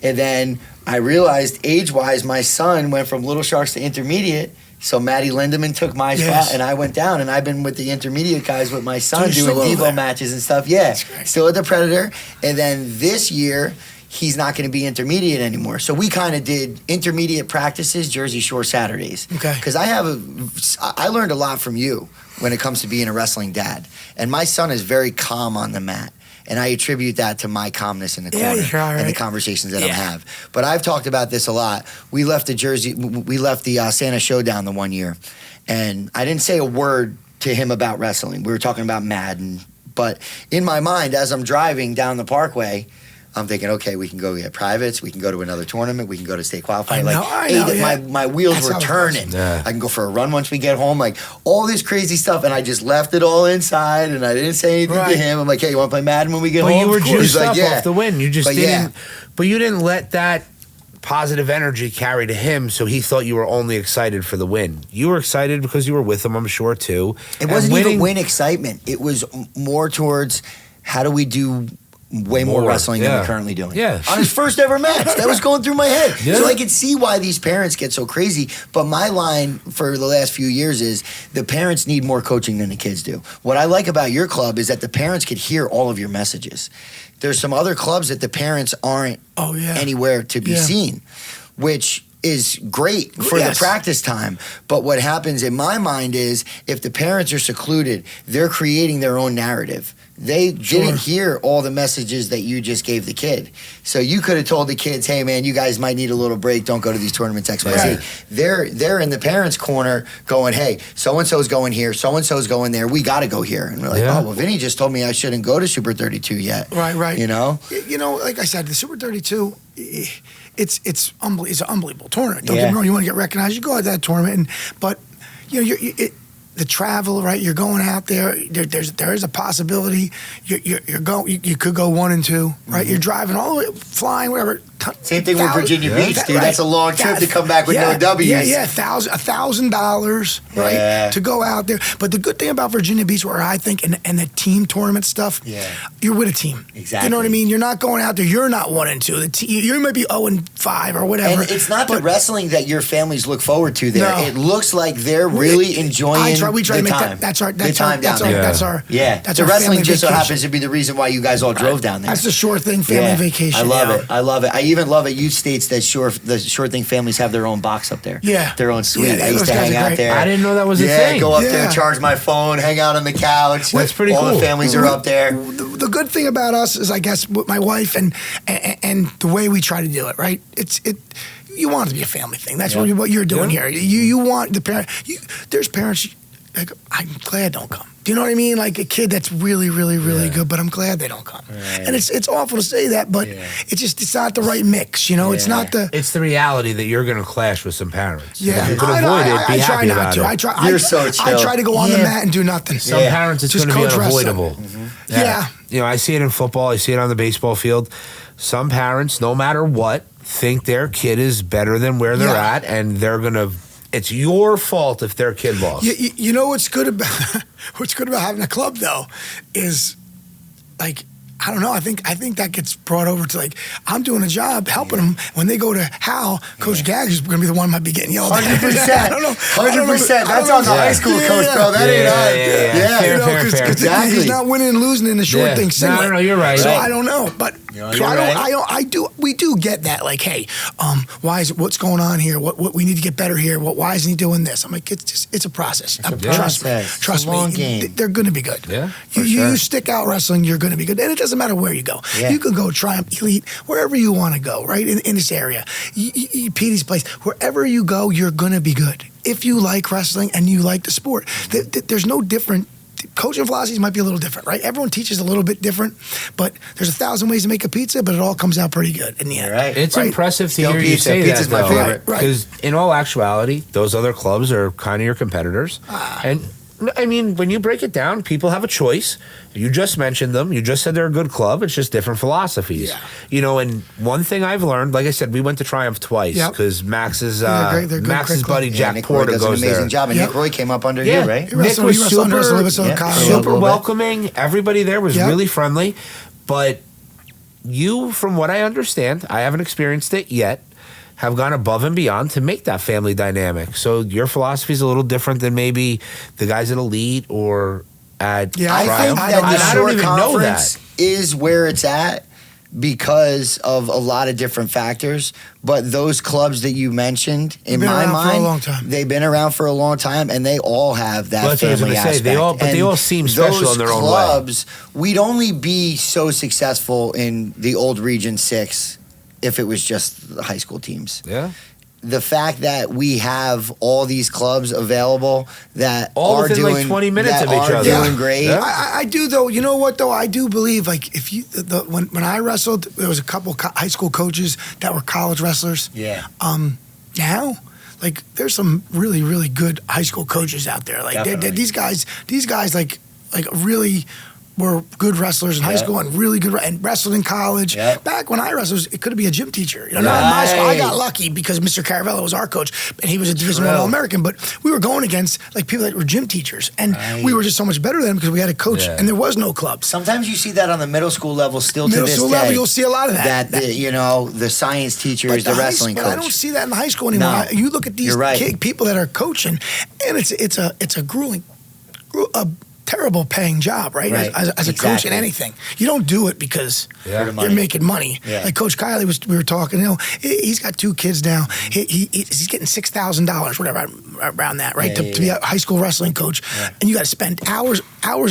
And then I realized, age-wise, my son went from Little Sharks to intermediate. So Matty Lindemann took my spot, and I went down. And I've been with the intermediate guys with my son doing Devo matches and stuff. Yeah, still at the Predator. And then this year, he's not going to be intermediate anymore. So we kind of did intermediate practices, Jersey Shore Saturdays. Okay. Because I learned a lot from you when it comes to being a wrestling dad. And my son is very calm on the mat. And I attribute that to my calmness in the corner and the conversations that I have. But I've talked about this a lot. We left the Santa Showdown the one year, and I didn't say a word to him about wrestling. We were talking about Madden. But in my mind, as I'm driving down the Parkway, I'm thinking, okay, we can go get privates. We can go to another tournament. We can go to state qualifying. My wheels were turning. Yeah. I can go for a run once we get home. Like all this crazy stuff, and I just left it all inside, and I didn't say anything to him. I'm like, hey, you want to play Madden when we get home? But you were juiced up like, off the win. You just didn't. But you didn't let that positive energy carry to him, so he thought you were only excited for the win. You were excited because you were with him, I'm sure, too. It wasn't even win excitement. It was more towards how do we do way more wrestling than we're currently doing. Yeah. On his first ever match. That was going through my head. Yeah. So I can see why these parents get so crazy. But my line for the last few years is the parents need more coaching than the kids do. What I like about your club is that the parents could hear all of your messages. There's some other clubs that the parents aren't anywhere to be seen, which is great for the practice time. But what happens in my mind is if the parents are secluded, they're creating their own narrative. They didn't hear all the messages that you just gave the kid. So you could have told the kids, hey, man, you guys might need a little break. Don't go to these tournaments, XYZ. Right. They're in the parents' corner going, hey, so-and-so's going here, so-and-so's going there. We got to go here. And we're like, oh, well, Vinny just told me I shouldn't go to Super 32 yet. Right. You know? Like I said, the Super 32... It's an unbelievable tournament. Don't get me wrong. You want to get recognized, you go out to that tournament. But the travel, right? You're going out there. There is a possibility you could go 1 and 2, right? You're driving all the way, flying, whatever. Same thing with Virginia Beach, dude. Right. That's a long trip to come back with no W's. $1,000, right, to go out there. But the good thing about Virginia Beach, where I think, and the team tournament stuff, you're with a team. Exactly. You know what I mean? You're not going out there. You're not 1 and 2. You might be 0 and 5 or whatever. And it's not the wrestling that your families look forward to there. No. It looks like they're really enjoying we try to make time. That's our the family wrestling just so vacation. happens to be the reason why you guys all drove down there. That's the short thing family vacation. I love it. I even love it. You states that the short thing families have their own box up there. Yeah. Their own suite. I used to hang out there. I didn't know that was a thing. Go up there, charge my phone, hang out on the couch. That's pretty cool. All the families are up there. The good thing about us is, I guess, with my wife and the way we try to do it, right? You want it to be a family thing. That's what you're doing here. You want the parent. There's parents. Like, I'm glad don't come. Do you know what I mean? Like a kid that's really, really, really good, but I'm glad they don't come. Right. And it's awful to say that, but it's not the right mix. It's not the. It's the reality that you're going to clash with some parents. Yeah, you can avoid it. Be I try happy not about to. it. You're so chill. I try to go on the mat and do nothing. Some parents, it's going to be unavoidable. Yeah. I see it in football. I see it on the baseball field. Some parents, no matter what, think their kid is better than where they're at, and they're going to. It's your fault if their kid lost. You know what's good about having a club though is, like, I don't know. I think that gets brought over to, like, I'm doing a job helping them when they go to Hal. Coach Gaggs is going to be the one who might be getting yelled at. 100%. I don't know. 100%. That's on the high school coach, bro. That ain't on. Fair. Exactly. He's not winning and losing in the short thing. No, you're right. So I don't know, but we do get that. Like, hey, what's going on here? What we need to get better here? Why isn't he doing this? I'm like, it's a process. Trust me. They're going to be good. Yeah, you stick out wrestling, you're going to be good, and it doesn't matter where you go. Yeah. You can go Triumph, Elite, wherever you want to go, right? In this area, Petey's place, wherever you go, you're going to be good. If you like wrestling and you like the sport, there's no different. Coaching philosophies might be a little different, right? Everyone teaches a little bit different, but there's 1,000 ways to make a pizza, but it all comes out pretty good in the end. Right. It's impressive to hear you say Pizza's that, my favorite. Because in all actuality, those other clubs are kind of your competitors. And I mean, when you break it down, people have a choice. You just mentioned them. You just said they're a good club. It's just different philosophies. Yeah. And one thing I've learned, like I said, we went to Triumph twice because Max's buddy Jack Porter does goes an amazing there. job, and Nick Roy came up under you, right? Nick was super welcoming. Everybody there was really friendly. But you, from what I understand, I haven't experienced it yet, have gone above and beyond to make that family dynamic. So your philosophy is a little different than maybe the guys at Elite or at Triumph. I think that the short conference is where it's at because of a lot of different factors. But those clubs that you mentioned, in my mind, they've been around for a long time, and they all have that family aspect. They all seem special in their own way. Those clubs, we'd only be so successful in the old Region 6 if it was just the high school teams. Yeah. The fact that we have all these clubs available that all are within doing like 20 minutes of each other. Doing great. Yeah. I do though. You know what though? I do believe, like, if you when I wrestled, there was a couple high school coaches that were college wrestlers. Yeah. Now, like, there's some really, really good high school coaches out there. Like these guys like really were good wrestlers in high school and really good and wrestled in college. Back when I wrestled, it could be a gym teacher. You know, not in my school. I got lucky because Mr. Caravello was our coach, and he was a Division I All-American. But we were going against like people that were gym teachers, and we were just so much better than them because we had a coach, and there was no clubs. Sometimes you see that on the middle school level still to this day. Middle school level, you'll see a lot of that. The science teachers, the wrestling coach. But I don't see that in the high school anymore. No. You look at these people that are coaching, and it's a grueling, terrible paying job, right? As a coach in anything. You don't do it because you're making money. Like Coach Kiley we were talking, he's got 2 kids now. He's getting $6,000, whatever, around that, right? To be a high school wrestling coach. And you got to spend hours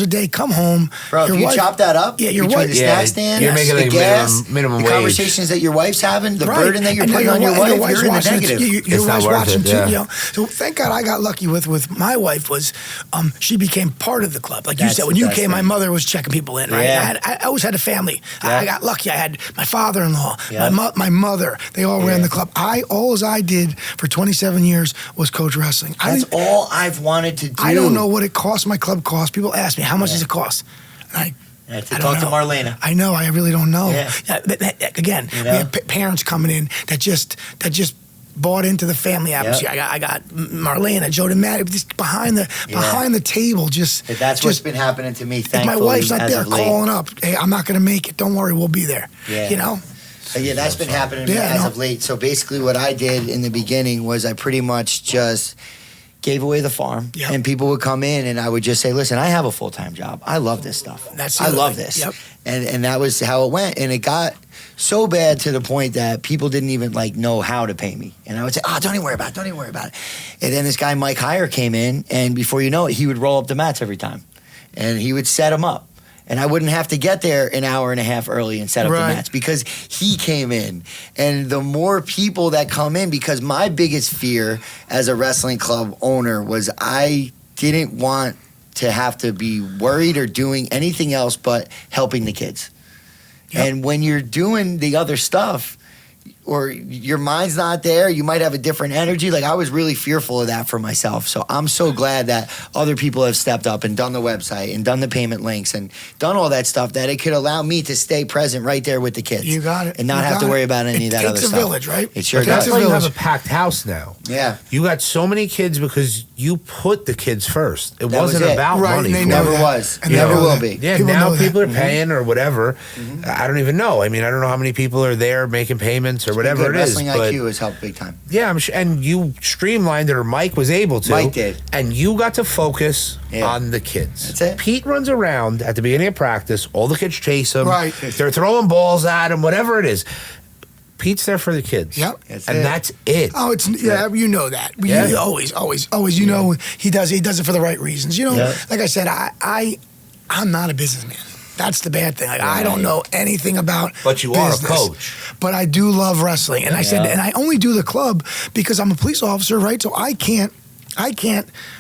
a day, come home. Bro, if you chop that up, your wife, the snack stand, you're making the gas, minimum the wage. Conversations that your wife's having, the burden that you're putting on your wife, you're in the negative. Your wife's watching too. So thank God I got lucky with my wife was she became part of the club. Like you said, when you came, my mother was checking people in, right? I always had a family. I got lucky. I had my father-in-law, my mother. They all ran the club. All I did for 27 years was coach wrestling. That's all I've wanted to do. I don't know what it costs. My club costs. People ask me, how much does it cost? And I have to talk to Marlena. I know. I really don't know. Again, we have parents coming in that just bought into the family atmosphere. I got Marlena, Joe DeMatt, just behind the table. That's what's been happening to me. Thankfully, if my wife's not there calling up, hey, I'm not going to make it. Don't worry, we'll be there. You know. That's been happening to me as of late. So basically, what I did in the beginning was I pretty much just gave away the farm, and people would come in, and I would just say, "Listen, I have a full-time job. I love this stuff. I love this." And that was how it went. And it got so bad to the point that people didn't even know how to pay me. And I would say, don't even worry about it. Don't even worry about it. And then this guy, Mike Heyer, came in, and before you know it, he would roll up the mats every time. And he would set them up. And I wouldn't have to get there an hour and a half early and set up the mats because he came in. And the more people that come in, because my biggest fear as a wrestling club owner was I didn't want to have to be worried or doing anything else but helping the kids. And when you're doing the other stuff, or your mind's not there, you might have a different energy. I was really fearful of that for myself. So I'm so glad that other people have stepped up and done the website and done the payment links and done all that stuff that it could allow me to stay present right there with the kids. You got it. And not have to worry about any of that other stuff. It takes a village, right? It sure does. That's why you have a packed house now. Yeah. You got so many kids because you put the kids first. It wasn't about money. It never was. And never will be. Yeah, now people are paying or whatever. I don't even know. I mean, I don't know how many people are there making payments or whatever it is. Wrestling IQ has helped big time. Yeah, I'm sure, and you streamlined it, or Mike was able to. Mike did. And you got to focus on the kids. That's it. Pete runs around at the beginning of practice. All the kids chase him. Right. They're throwing balls at him, whatever it is. Pete's there for the kids. Yep. That's it. Oh, you know that. You always, you know, he does it for the right reasons. You know, like I said, I'm not a businessman. That's the bad thing. I don't know anything about But you business, are a coach. But I do love wrestling. And I said, and I only do the club because I'm a police officer, right? So I can't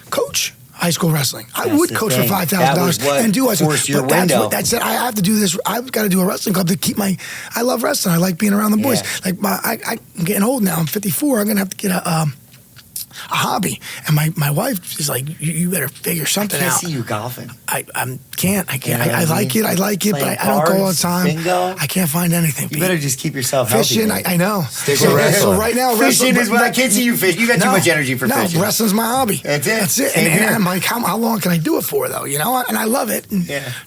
coach high school wrestling. I would coach for $5,000 and do high school. But that's it. I have to do this. I've got to do a wrestling club to keep I love wrestling. I like being around the boys. I'm getting old now. I'm 54. I'm going to have to get a hobby. And my wife is like, you better figure something out. I can't see you golfing. I can't. I like it, but I don't go all the time. Bingo. I can't find anything. You better just keep yourself healthy. Fishing, I know. Stick with wrestling. So right now, fishing is what I can't see you fish. You got too much energy for fishing. No, wrestling's my hobby. That's it. And I'm like, how long can I do it for, though? You know, and I love it.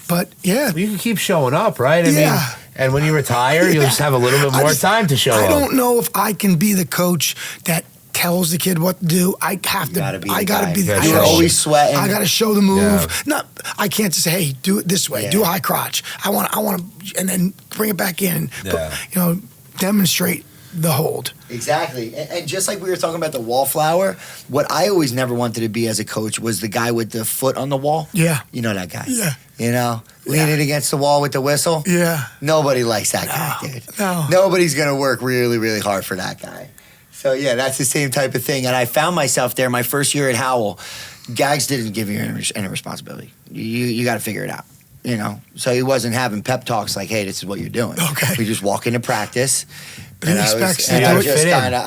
But you can keep showing up, right? I mean, and when you retire, you'll just have a little bit more time to show up. I don't know if I can be the coach that tells the kid what to do. I have to. I gotta be. You're always sweating. I gotta show the move. No, I can't just say, "Hey, do it this way. Do a high crotch." I want to, and then bring it back in. And, demonstrate the hold. Exactly. And just like we were talking about the wallflower, what I always never wanted to be as a coach was the guy with the foot on the wall. Yeah. You know that guy. Yeah. You know, leaning against the wall with the whistle. Yeah. Nobody likes that guy, dude. No. Nobody's gonna work really, really hard for that guy. So, that's the same type of thing. And I found myself there my first year at Howell. Gags didn't give you any responsibility. You got to figure it out, So he wasn't having pep talks like, hey, this is what you're doing. Okay. We just walk into practice. But I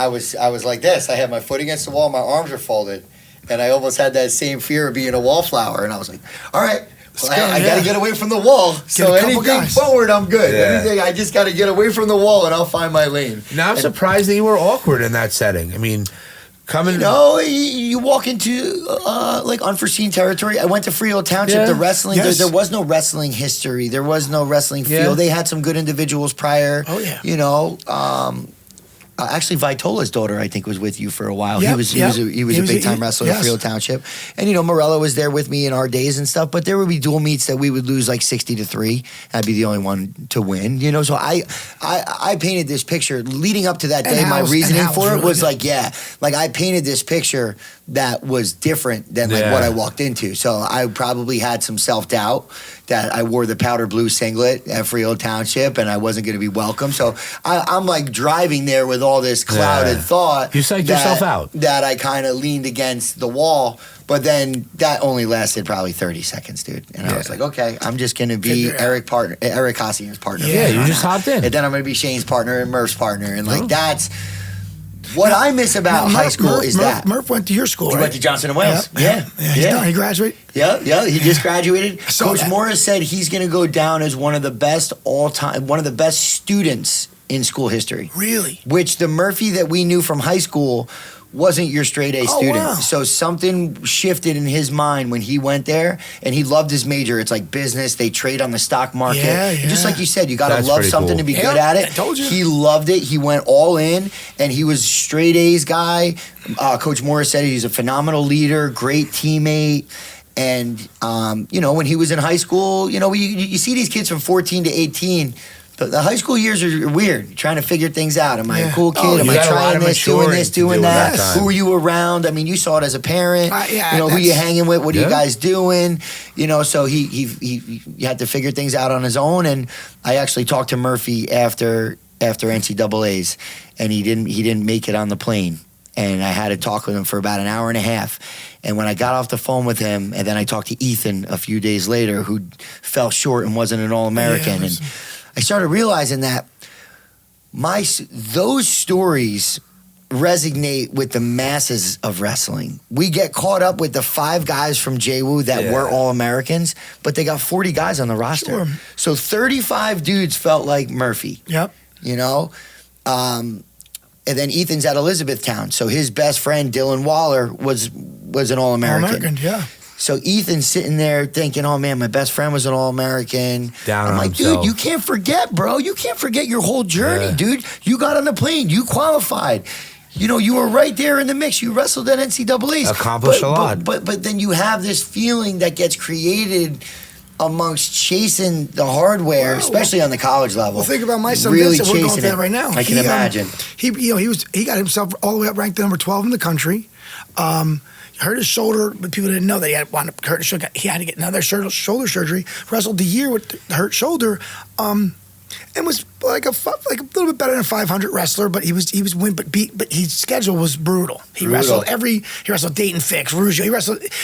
was like this. I had my foot against the wall. My arms were folded. And I almost had that same fear of being a wallflower. And I was like, all right, I got to get away from the wall. So anything forward, I'm good. Anything, I just got to get away from the wall, and I'll find my lane. Now, I'm surprised that you were awkward in that setting. I mean, you walk into like unforeseen territory. I went to Freehold Township. The wrestling, there was no wrestling history. There was no wrestling feel. They had some good individuals prior. Oh yeah. You know, actually, Vitola's daughter, I think, was with you for a while. He was a big time wrestler in Freehold Township, and Morello was there with me in our days and stuff. But there would be dual meets that we would lose like 60-3. I'd be the only one to win. So I painted this picture leading up to that day. My reasoning for it was like I painted this picture that was different than like what I walked into. So I probably had some self-doubt that I wore the powder blue singlet at Freehold Township and I wasn't going to be welcome. So I'm like driving there with all this clouded thought. You psyched yourself out. That I kind of leaned against the wall. But then that only lasted probably 30 seconds, dude. And I was like, okay, I'm just going to be Eric Hassian's partner. Yeah, you just hopped in. And then I'm going to be Shane's partner and Murph's partner. And like that's... What I miss about high school is that Murph went to your school. He went to Johnson and Wales. Yeah. He's done. He graduated. Yeah. He just graduated. Coach Morris said he's going to go down as one of the best students in school history. Really? Which the Murphy that we knew from high school wasn't your straight A student. Wow. So something shifted in his mind when he went there, and he loved his major. It's like business. They trade on the stock market. Yeah. Just like you said, you got to love something to be good at it. I told you. He loved it. He went all in, and he was straight A's guy. Coach Morris said he's a phenomenal leader, great teammate. And, when he was in high school, you see these kids from 14 to 18. The high school years are weird. You're trying to figure things out. Am I a cool kid? Am I trying this, doing this, doing that? Who are you around? I mean, you saw it as a parent. Who you hanging with? What are you guys doing? So he had to figure things out on his own. And I actually talked to Murphy after NCAA's, and he didn't make it on the plane. And I had to talk with him for about an hour and a half. And when I got off the phone with him, and then I talked to Ethan a few days later, who fell short and wasn't an All-American, and I started realizing that those stories resonate with the masses of wrestling. We get caught up with the 5 guys from JWU that were All-Americans, but they got 40 guys on the roster. Sure. So 35 dudes felt like Murphy. Yep. And then Ethan's at Elizabethtown. So his best friend, Dylan Waller, was an All-American. So Ethan's sitting there thinking, oh, man, my best friend was an All-American. I'm like, dude, you can't forget, bro. You can't forget your whole journey, dude. You got on the plane. You qualified. You were right there in the mix. You wrestled at NCAA's. Accomplished a lot. But then you have this feeling that gets created amongst chasing the hardware, especially on the college level. Well, think about my son really Vincent. We're going through that right now. I can imagine. He got himself all the way up ranked number 12 in the country. Hurt his shoulder, but people didn't know that he had wound up hurt his shoulder. He had to get another shoulder surgery. Wrestled the year with the hurt shoulder, and was like a little bit better than a 500 wrestler. But he was but his schedule was brutal. He wrestled Dayton Fix, Rugio.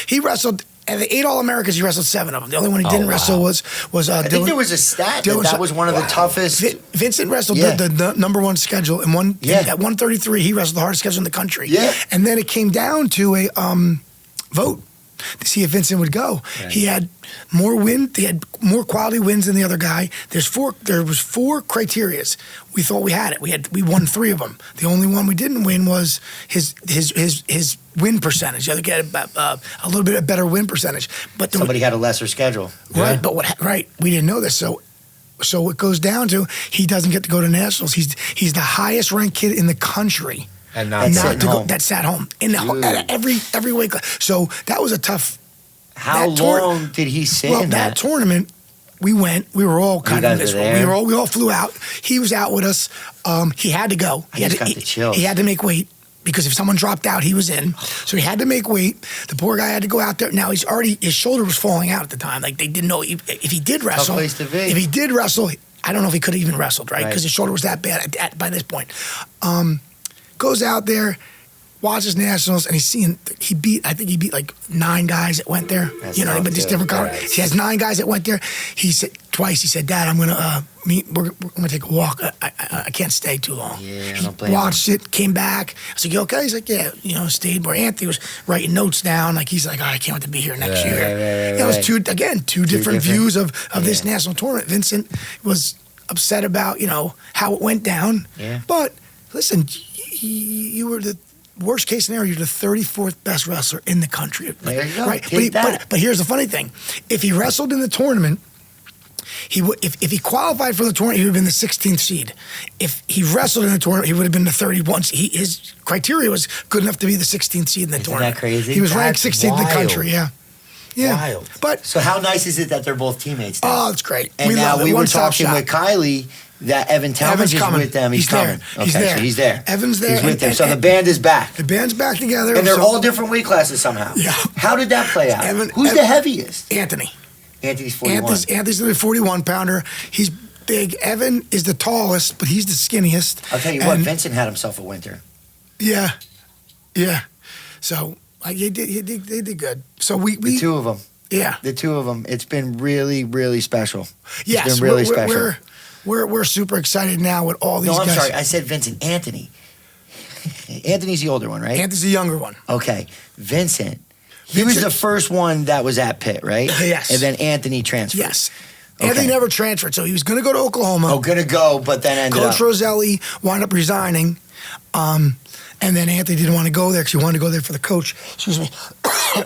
He wrestled. And the 8 All-Americans, he wrestled 7 of them. The only one he didn't wrestle was I think there was a stat that was one of the toughest. Vincent wrestled the number 1 schedule. And at 133, he wrestled the hardest schedule in the country. Yeah. And then it came down to a vote to see if Vincent would go. Right. He had more quality wins than the other guy. There was 4 criterias. We thought we had it. We won 3 of them. The only one we didn't win was his win percentage. The other guy had a little bit of better win percentage. But somebody had a lesser schedule. Right, but we didn't know this. So it goes down to he doesn't get to go to nationals. He's the highest ranked kid in the country. And not to go. That sat home in every weight class. So that was a tough. How long did he sit in that tournament? We went. We were all kind of miserable. We all flew out. He was out with us. He had to go. He had to make weight because if someone dropped out, he was in. So he had to make weight. The poor guy had to go out there. Now his shoulder was falling out at the time. Like they didn't know if he did wrestle. Tough place to be. If he did wrestle, I don't know if he could have even wrestled, right? Because his shoulder was that bad by this point. Goes out there, watches nationals, and he beat like 9 guys that went there. That's you know, tough, but just too. different color. Yeah, He has 9 guys that went there. He said twice. He said, "Dad, I'm gonna we're gonna take a walk. I can't stay too long." Yeah, He don't blame watched it, came back. I was like, "You okay?" He's like, "Yeah." You know, stayed where Anthony was writing notes down. Like he's like, "Oh, I can't wait to be here next year." It was two different views of this national tournament. Vincent was upset about how it went down. Yeah. But listen, you were the worst case scenario. You're the 34th best wrestler in the country. There you go. Right. Take that. But here's the funny thing: if he wrestled in the tournament, he would. If he qualified for the tournament, he would have been the 16th seed. If he wrestled in the tournament, he would have been the 31st. His criteria was good enough to be the 16th seed in the tournament. Isn't that crazy? He was ranked That's 16th in the wild. country. Yeah. Yeah. Wild. But So how nice is it that they're both teammates now? oh, it's great. And love now it. we were One-stop talking shop. with Kylie that Evan Talmadge is coming. with them. He's He's coming. there. He's Okay, there. so he's there. Evan's there, He's with and- them. So and- the band is back. The band's back together. And they're so- all different weight classes somehow. Yeah. How did that play out? Evan- Who's the Evan- heaviest? Anthony. Anthony's 41. Anthony's the 41-pounder. He's big. Evan is the tallest, but he's the skinniest. I'll tell you what, And- Vincent had himself a winter. Yeah. So they did good. So we The two of them. yeah. The two of them. It's been really, really special. Yes, It's been really special. We're super excited now with all these No, I'm guys. sorry. I said Vincent. Anthony. Anthony's the older one, right? Anthony's the younger one. Okay. Vincent. He was the first one that was at Pitt, right? Yes. And then Anthony transferred. Yes. Okay. Anthony never transferred, so he was going to go to Oklahoma. Oh, gonna go, but then ended Coach up. Roselli wound up resigning, and then Anthony didn't want to go there because he wanted to go there for the coach. Excuse me.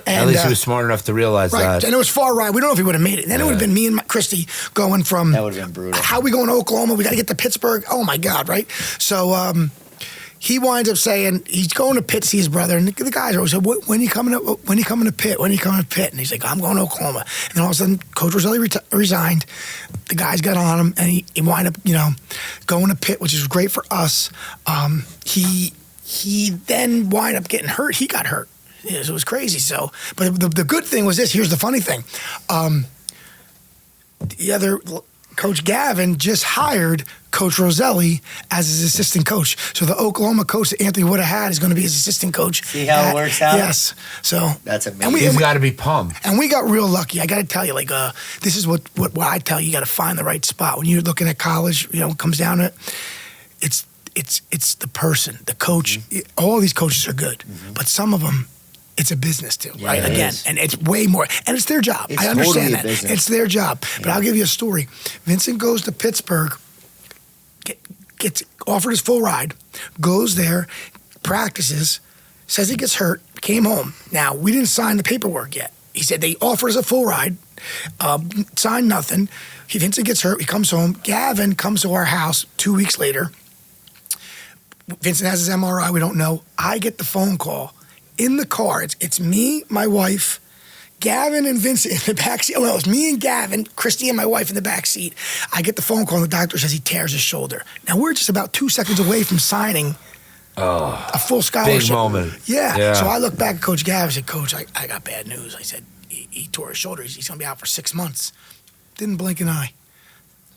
At least he was smart enough to realize right. that. And it was far right. We don't know if he would have made it. And then it would have been me and Christy going from. That would have been brutal. How we going to Oklahoma? We got to get to Pittsburgh. Oh my God! Right. So he winds up saying he's going to Pitt to see his brother, and the guys always said, "When you coming to Pitt? When you coming to Pitt?" And he's like, "I'm going to Oklahoma." And then all of a sudden, Coach Roselli resigned. The guys got on him, and he wound up, going to Pitt, which is great for us. He then wind up getting hurt. He got hurt. It was crazy. So, but the good thing was this. Here's the funny thing. The other Coach Gavin just hired Coach Roselli as his assistant coach. So the Oklahoma coach that Anthony would have had is going to be his assistant coach. See how it works out? Yes. So That's amazing. And He's got to be pumped. and we got real lucky. I got to tell you, this is what I tell you. You got to find the right spot when you're looking at college. It comes down to it. It's the person, the coach. All these coaches are good, but some of them, it's a business too, Yeah, right? it Again, is. and it's way more, and it's their job. It's I understand totally a that. business. It's their job. But I'll give you a story. Vincent goes to Pittsburgh, gets offered his full ride, goes there, practices, says he gets hurt, came home. Now, we didn't sign the paperwork yet. He said they offered us a full ride, signed nothing. Vincent gets hurt, he comes home. Gavin comes to our house 2 weeks later. Vincent has his MRI, we don't know. I get the phone call in the car. It's me, my wife, Gavin and Vincent in the back seat. Oh, no, it's me and Gavin, Christy and my wife in the back seat. I get the phone call and the doctor says he tears his shoulder. Now, we're just about 2 seconds away from signing a full scholarship. Big moment. Yeah. So I look back at Coach Gavin and said, "Coach, I got bad news." I said, he tore his shoulder. He's going to be out for 6 months. Didn't blink an eye.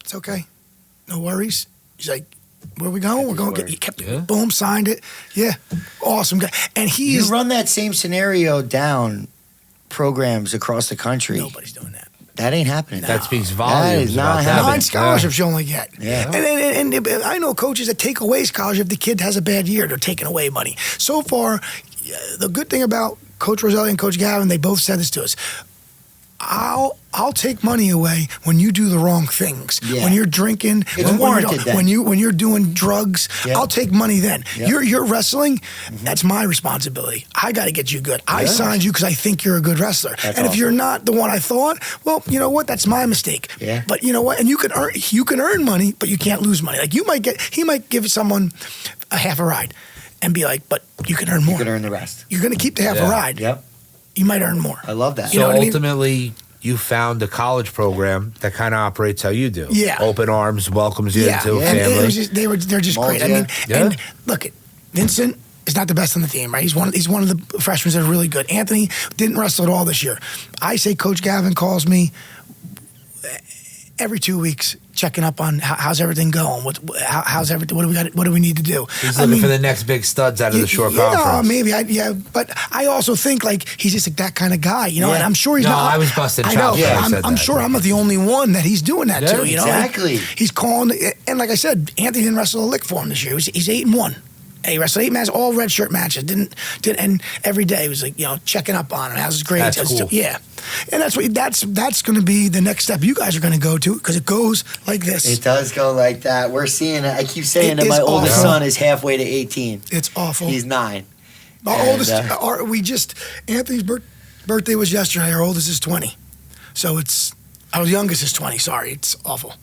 It's okay. No worries. He's like, "Where we going?" We're going to get. He kept it. Boom, signed it. Yeah, awesome guy. And You run that same scenario down programs across the country. Nobody's doing that. That ain't happening. That speaks That volumes is about not that. happening. 9 scholarships you only get. Yeah. And I know coaches that take away scholarship if the kid has a bad year. They're taking away money. So far, the good thing about Coach Roselli and Coach Gavin, they both said this to us. I'll take money away when you do the wrong things. Yeah. When you're drinking, It's warranted then. when you're doing drugs, Yeah. I'll take money then. Yeah. You're wrestling, that's my responsibility. I got to get you good. I signed you because I think you're a good wrestler. That's and if you're awesome. not the one I thought, well, you know what? That's my mistake. Yeah. But you know what? And you can earn money, but you can't lose money. Like he might give someone a half a ride and be like, but you can earn more. You can earn the rest. You're going to keep the half a Yeah. ride. Yep. You might earn more. I love that. You know So what I mean? ultimately, you found a college program that kind of operates how you do. Yeah. Open arms, welcomes you into a And it family. was just, they're just great. I mean, Yeah. and look, Vincent is not the best on the team, right? He's one of the freshmen that are really good. Anthony didn't wrestle at all this year. I say Coach Gavin calls me every 2 weeks. checking up on how's everything going. How's everything? What do we got? What do we need to do? He's looking for the next big studs out of the short conference. Maybe. But I also think like he's just like that kind of guy, you know. And I'm sure he's not. I was busting chops. I know. Yeah, I'm sure I'm not the only one that he's doing that to. You know, exactly. He's calling, and like I said, Anthony didn't wrestle a lick for him this year. He's 8-1. He wrestled 8 matches, all red shirt matches. And every day he was like, checking up on him. How's his grades? That's cool. Yeah, and that's going to be the next step you guys are going to go to because it goes like this. It does go like that. We're seeing it. I keep saying that my oldest son is halfway to 18. It's awful. He's 9. Our oldest, Anthony's birthday was yesterday. Our oldest is 20, so our youngest is 20. Sorry, it's awful.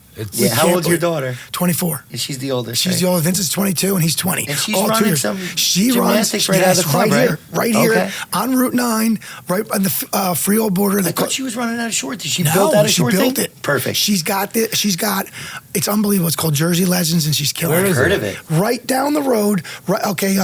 How old's your daughter? 24. And she's the oldest. She's the oldest. Vince is 22 and he's 20. And she's running some gymnastics runs, right out of the club, right here on Route 9, right on the Freehold border. I thought she was running out of short. Did she build out a short thing? She built it. Perfect. She's got, it's unbelievable. It's called Jersey Legends and she's killing it. Where is it? Heard of it. Right down the road. Right. Okay.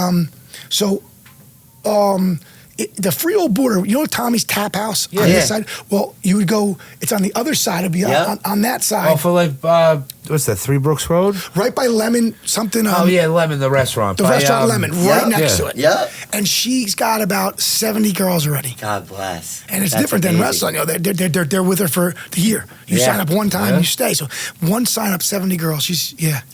The Freehold border, you know Tommy's Tap House on this side? Well, you would go, it's on the other side, it'd be on that side. Oh, for what's that, Three Brooks Road? Right by Lemon, something. Lemon, the restaurant. The restaurant Lemon, right next to it. Yeah. And she's got about 70 girls already. God bless. And it's different than wrestling. They're with her for the year. You sign up one time, you stay. So one sign up, 70 girls.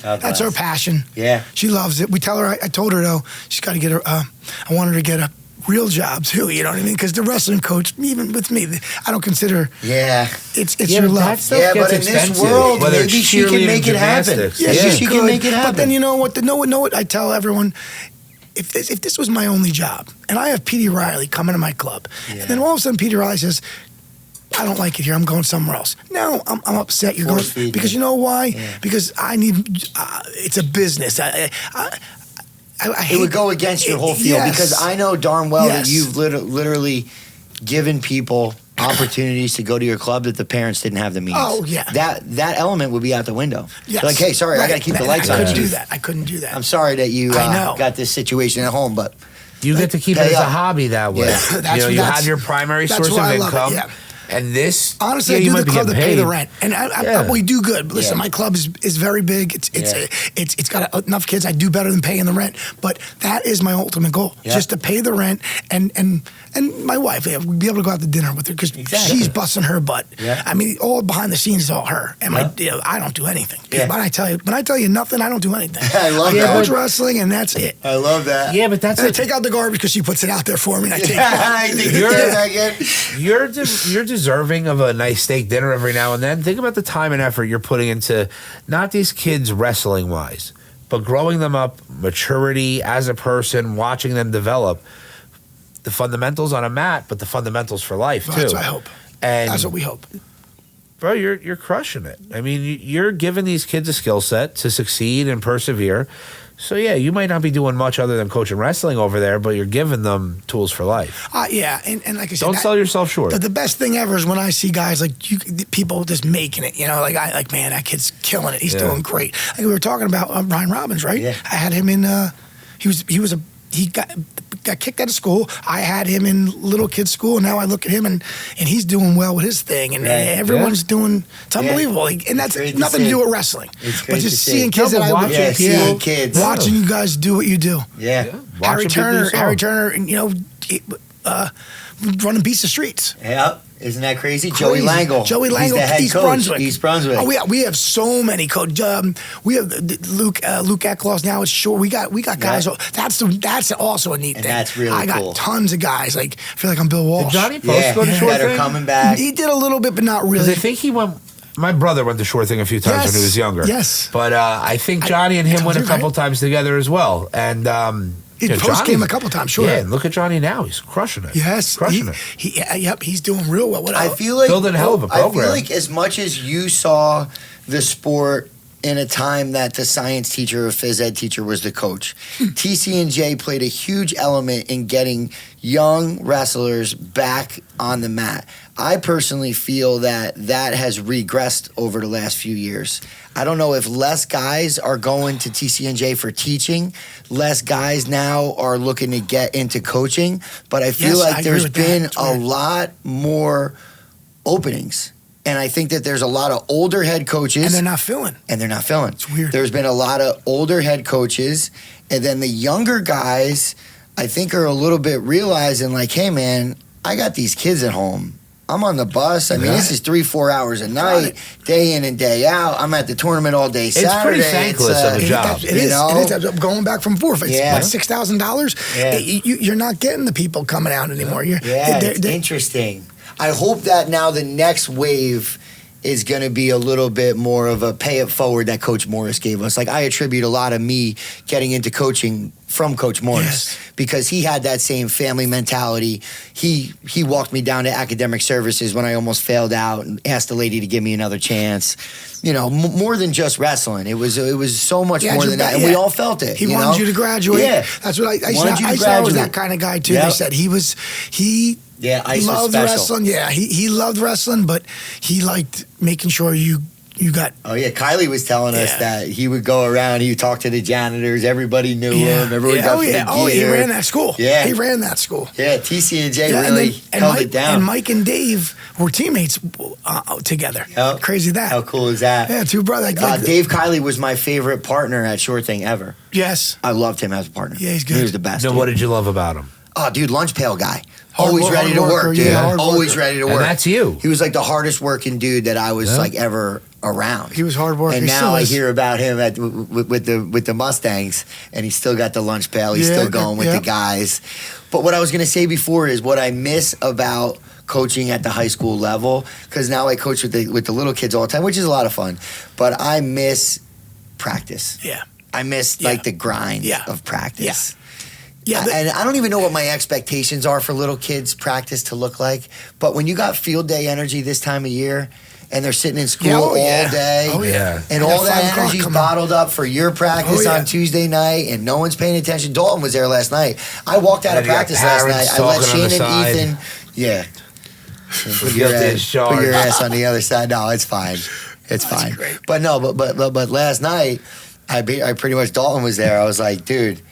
That's her passion. Yeah. She loves it. We tell her, I told her though, she's got to get her, I want her to get a real job too, you know what I mean? Because the wrestling coach, even with me, I don't consider. It's your love. But in this world, maybe she can make it happen. She can make it happen. But then you know what? I tell everyone, if this was my only job, and I have Petey Reilly coming to my club, and then all of a sudden Petey Reilly says, I don't like it here. I'm going somewhere else. Now I'm upset. You're going because you know why? Yeah. Because I need. It's a business. It would go against your whole field because I know darn well that you've literally given people opportunities to go to your club that the parents didn't have the means. Oh, yeah. That element would be out the window. Yes. Like, hey, sorry, I got to keep the lights on. I couldn't do that. I'm sorry that you got this situation at home, but you get to keep it as a hobby that way. Yeah. You have your primary source of income. And this, honestly, I do the club to pay the rent, and we do good. Listen, my club is very big. It's got enough kids. I do better than paying the rent, but that is my ultimate goal, just to pay the rent and my wife, be able to go out to dinner with her because she's busting her butt. Yeah. I mean, all behind the scenes is all her, and I don't do anything. Yeah. When I tell you nothing, I don't do anything. I love that. I coach wrestling, and that's it. I love that. Yeah, but that's I take out the garbage because she puts it out there for me, and I take it. You're deserving of a nice steak dinner every now and then. Think about the time and effort you're putting into not these kids wrestling wise, but growing them up, maturity as a person, watching them develop. The fundamentals on a mat, but the fundamentals for life too. That's what I hope. And that's what we hope. Bro, you're crushing it. I mean, you're giving these kids a skill set to succeed and persevere. So yeah, you might not be doing much other than coaching wrestling over there, but you're giving them tools for life. And like I said, don't sell yourself short. The best thing ever is when I see guys like people just making it. You know, man, that kid's killing it. He's doing great. Like we were talking about Ryan Robbins, right? Yeah. I had him in. He got kicked out of school. I had him in little kids' school, and now I look at him and he's doing well with his thing, and everyone's doing. It's unbelievable, and that's nothing to do with wrestling, but just seeing kids that I look at, kids watching you guys do what you do. Yeah. Harry Turner, running beats the streets. Yeah. Isn't that crazy? Joey Langle. He's the head coach. East Brunswick. Oh, we have so many coaches. We have Luke Eckloss now. It's short. We got guys. That's also a neat thing. That's really cool. I got tons of guys. Like I feel like I'm Bill Walsh. Did Johnny Post go to short that thing? Are coming back. He did a little bit, but not really. I think he went. My brother went to short thing a few times when he was younger. Yes. But I think Johnny and him went a couple times together as well. And he post game a couple times, sure. Yeah, and look at Johnny now; he's crushing it. Yes, crushing it. He's doing real well. I feel like building a hell of a program. I feel like as much as you saw the sport in a time that the science teacher or phys ed teacher was the coach, TC&J played a huge element in getting young wrestlers back on the mat. I personally feel that has regressed over the last few years. I don't know if less guys are going to TC&J for teaching, less guys now are looking to get into coaching, but I feel like there's been a lot more openings And I think that there's a lot of older head coaches. And they're not filling. It's weird. There's been a lot of older head coaches. And then the younger guys, I think, are a little bit realizing like, hey, man, I got these kids at home. I'm on the bus. I mean, this is 3-4 hours a night, day in and day out. I'm at the tournament all day Saturday. It's pretty thankless of a job. It is. Going back from forfeits, like $6,000. Yeah. You're not getting the people coming out anymore. It's interesting. I hope that now the next wave is going to be a little bit more of a pay it forward that Coach Morris gave us. Like, I attribute a lot of me getting into coaching from Coach Morris because he had that same family mentality. He walked me down to academic services when I almost failed out and asked the lady to give me another chance. You know, more than just wrestling. It was so much more than that, and we all felt it. He wanted you to graduate. Yeah, that's what I said. I was that kind of guy too. They said he Ice loved was special. wrestling. Yeah, he loved wrestling, but he liked making sure you got. Oh yeah, Kylie was telling us that he would go around. He would talk to the janitors. Everybody knew him. Everyone got free gear. He ran that school. Yeah, he ran that school. Yeah, TC and Jay really held it down. And Mike and Dave were teammates together. Yep. Crazy that. How cool is that? Yeah, two brothers. Dave Kiley was my favorite partner at Sure Thing ever. Yes, I loved him as a partner. Yeah, he's good. He was the best. So, what did you love about him? Oh, dude, lunch pail guy. Hard ready to work, dude. Always ready to work. And that's you. He was like the hardest working dude that I was like ever around. He was hard working. And now I hear about him with the Mustangs, and he's still got the lunch pail. He's still going with the guys. But what I was going to say before is what I miss about coaching at the high school level, because now I coach with the little kids all the time, which is a lot of fun. But I miss practice. Yeah. I miss like the grind of practice. Yeah, and I don't even know what my expectations are for little kids' practice to look like. But when you got field day energy this time of year, and they're sitting in school all day, and all that energy's bottled up for your practice on Tuesday night, and no one's paying attention. Dalton was there last night. I walked out of practice last night. I let Shane and Ethan, put your ass on the other side. No, it's fine. It's fine. Great. But no, but last night, I pretty much, Dalton was there. I was like, dude,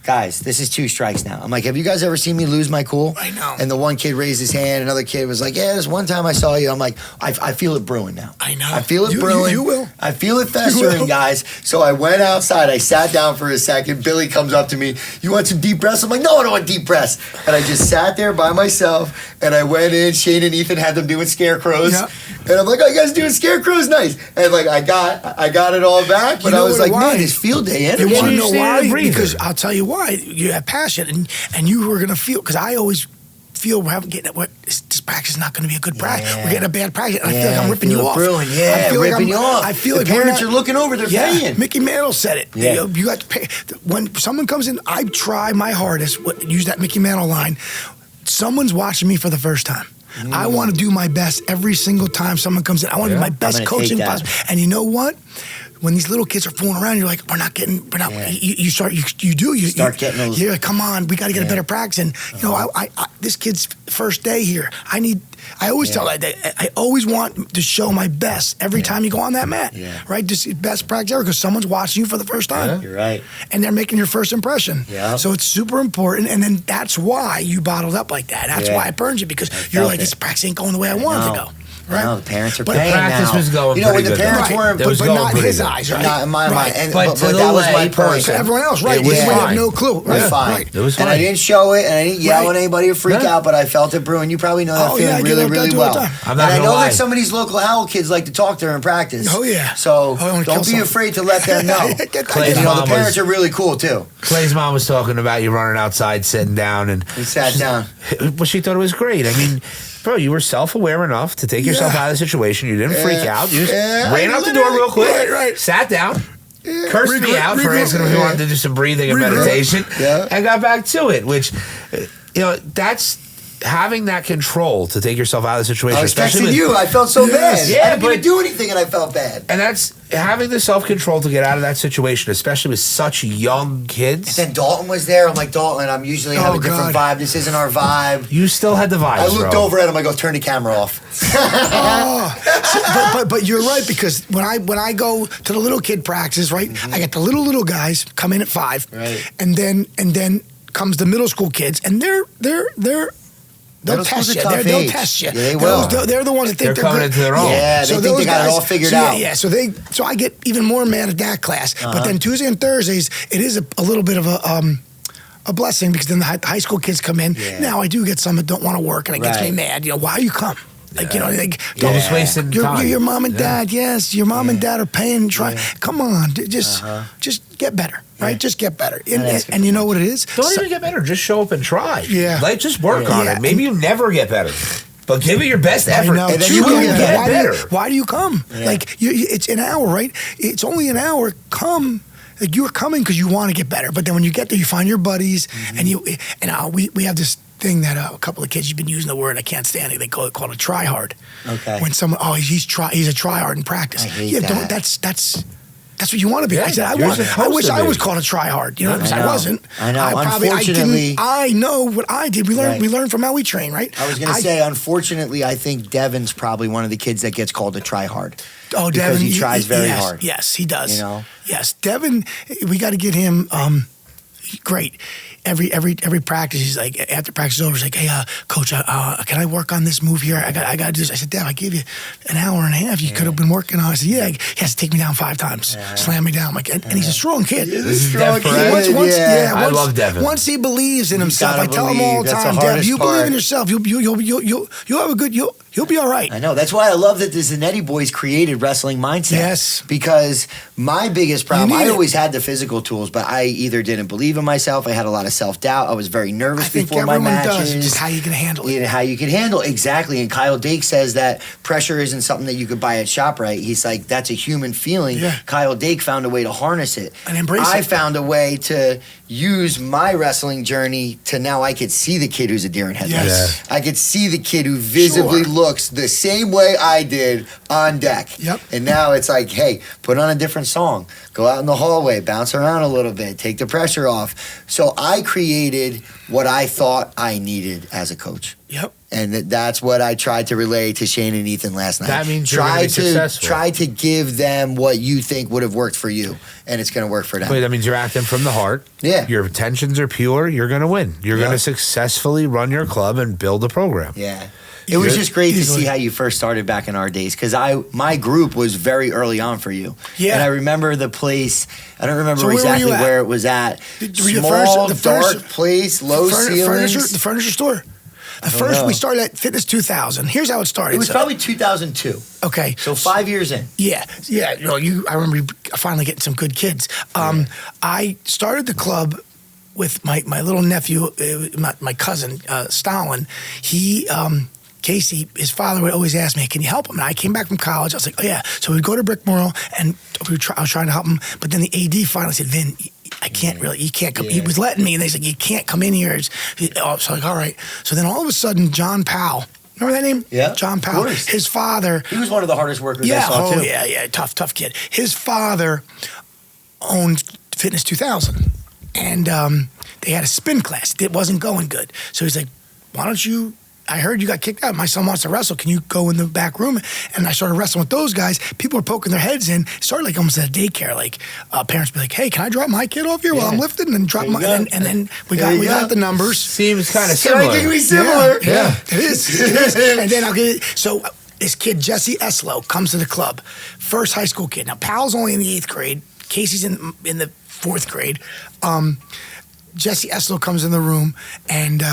guys, this is 2 strikes now. I'm like, have you guys ever seen me lose my cool? I know. And the one kid raised his hand. Another kid was like, yeah, this one time I saw you. I'm like, I feel it brewing now. I know. I feel it brewing. You will. I feel it festering, guys. So I went outside. I sat down for a second. Billy comes up to me. You want some deep breaths? I'm like, no, I don't want deep breaths. And I just sat there by myself. And I went in. Shane and Ethan had them doing scarecrows. Yeah. And I'm like, oh, you guys doing scarecrows? Nice. And like, I got it all back. But I was like, man, this field day energy. You want to know why? Because I'll tell you why. You have passion, and you were going to feel, because I always feel this practice is not going to be a good practice. We're getting a bad practice. And I feel like I'm ripping you off. Brewing. Yeah, ripping you off. I feel the like parents are looking over. They're paying. Mickey Mantle said it. Yeah. You got to pay. When someone comes in, I try my hardest. Use that Mickey Mantle line. Someone's watching me for the first time. I want to do my best every single time someone comes in. I want to do my best coaching possible. And you know what? When these little kids are fooling around, you're like, you start getting those. You're like, come on, we got to get a better practice. And, you know, this kid's first day here. I always tell that I always want to show my best every time you go on that mat, right? Just best practice ever, because someone's watching you for the first time. Yeah. You're right. And they're making your first impression. Yeah. So it's super important. And then that's why you bottled up like that. That's why I burned you, because you're like, this practice ain't going the way I want it to go. Right? No, the parents are paying practice now. was going when pretty the good. parents weren't, but not in his eyes, right? Not in my mind. And, but that was my point. So everyone else, right? It was They fine. have no clue. It was fine. Right. It was fine. And I didn't show it, and I didn't yell at anybody or freak out, but I felt it brewing. You probably know that feeling really, really well. I'm not and I know lie. that some of these local Howell kids like to talk to her in practice. Oh, yeah. So don't be afraid to let them know. The parents are really cool, too. Clay's mom was talking about you running outside, sitting down. And we sat down. Well, she thought it was great. I mean, bro, you were self-aware enough to take yourself out of the situation. You didn't freak out. You just ran out the door real quick, sat down, cursed me out for asking if he wanted to do some breathing and meditation, and got back to it, which, you know, that's having that control to take yourself out of the situation. I was texting you. I felt so bad. Yeah, I didn't do anything, and I felt bad. And that's having the self-control to get out of that situation, especially with such young kids. And then Dalton was there. I'm like, Dalton, I'm usually have a different vibe. This isn't our vibe. You still had the vibes, I looked over at him. I go, turn the camera off. But you're right, because when I go to the little kid practice, right, I get the little guys come in at 5, right, and then comes the middle school kids, and they're They'll test you. They'll test you. Yeah, they will. They're the ones that think they're coming good. into their own. Yeah, they think they got it all figured out. Yeah, so I get even more mad at that class. But then Tuesday and Thursdays, it is a little bit of a blessing because then the high school kids come in. Yeah. Now I do get some that don't want to work, and it gets me mad. Why you come? Like, like, you're just wasting time. Your mom and dad, your mom and dad are paying. Come on, just get better, right? Just get better. And you know what it is? Don't even get better. Just show up and try. Yeah. Like, just work on it. Maybe you never get better, but give it your best effort. And then you will get better. Why do you come? Yeah. Like, it's an hour, right? It's only an hour. Come. Like, you're coming because you want to get better. But then when you get there, you find your buddies, and we have this thing that a couple of kids, you've been using the word, I can't stand it. They call it a try hard. Okay. When someone, he's a try hard in practice. I hate that. That's what you want to be. Yeah, I said, I wish I was called a try hard. You know, I wasn't. I know. Unfortunately, I know what I did. We learned from how we train, right? I was going to say, unfortunately, I think Devin's probably one of the kids that gets called a try hard. Oh, because Devin, he tries very hard. Yes, he does. Yes, Devin. We got to get him. Great. Every practice, he's like, after practice is over, he's like, hey, coach, can I work on this move here? I got to do this. I said, Dev, I gave you an hour and a half. You could have been working on it. I said, yeah. He has to take me down 5 times, slam me down. I'm like, and he's a strong kid. This is strong kid. I love Devin. Once he believes in himself, I tell him all the time, Dev, you believe in yourself, you'll have a good, you'll be all right. I know. That's why I love that the Zanetti boys created wrestling mindset. Yes. Because my biggest problem, I always had the physical tools, but I either didn't believe in myself, I had a lot of self-doubt, I was very nervous before my matches. Just how you can handle it. How you can handle it. Exactly. And Kyle Dake says that pressure isn't something that you could buy at ShopRite. He's like, that's a human feeling. Yeah. Kyle Dake found a way to harness it. And embrace it. I found a way to use my wrestling journey to now I could see the kid who's a deer in headlights. Yes. I could see the kid who visibly looks the same way I did on deck. Yep. And now it's like, hey, put on a different song. Go out in the hallway, bounce around a little bit, take the pressure off. So I created what I thought I needed as a coach. Yep. And that's what I tried to relay to Shane and Ethan last night. That means you're going to be successful. Try to give them what you think would have worked for you, and it's going to work for them. Wait, that means you're acting from the heart. Yeah. Your intentions are pure. You're going to win. You're going to successfully run your club and build a program. Yeah. It was just great to see how you first started back in our days, because my group was very early on for you. Yeah. And I remember the place. I don't remember exactly where it was at. Small, dark place, low ceilings. The furniture store. We started at Fitness 2000. Here's how it started. It was probably 2002. Okay. So 5 years in. Yeah. I remember you finally getting some good kids. I started the club with my little nephew, my cousin, Stalin. He... Casey, his father would always ask me, can you help him? And I came back from college. I was like, oh, yeah. So we'd go to Brickmore, and I was trying to help him. But then the AD finally said, Vin, I can't really, you can't come. He was letting me, and they said, you can't come in here. So I was like, all right. So then all of a sudden, John Powell, remember that name? Yeah. John Powell. His father. He was one of the hardest workers I saw, too. Yeah. Tough kid. His father owned Fitness 2000. And they had a spin class. It wasn't going good. So he's like, why don't you... I heard you got kicked out. My son wants to wrestle. Can you go in the back room? And I started wrestling with those guys. People were poking their heads in. It started like almost at a daycare. Like parents be like, "Hey, can I drop my kid off here while I'm lifting?" And drop my. And then we got the numbers. Seems kind of similar. Similar. Yeah, it is. And then I'll get it. So this kid Jesse Eslow comes to the club, first high school kid. Now Powell's only in the 8th grade. Casey's in the 4th grade. Jesse Eslow comes in the room and.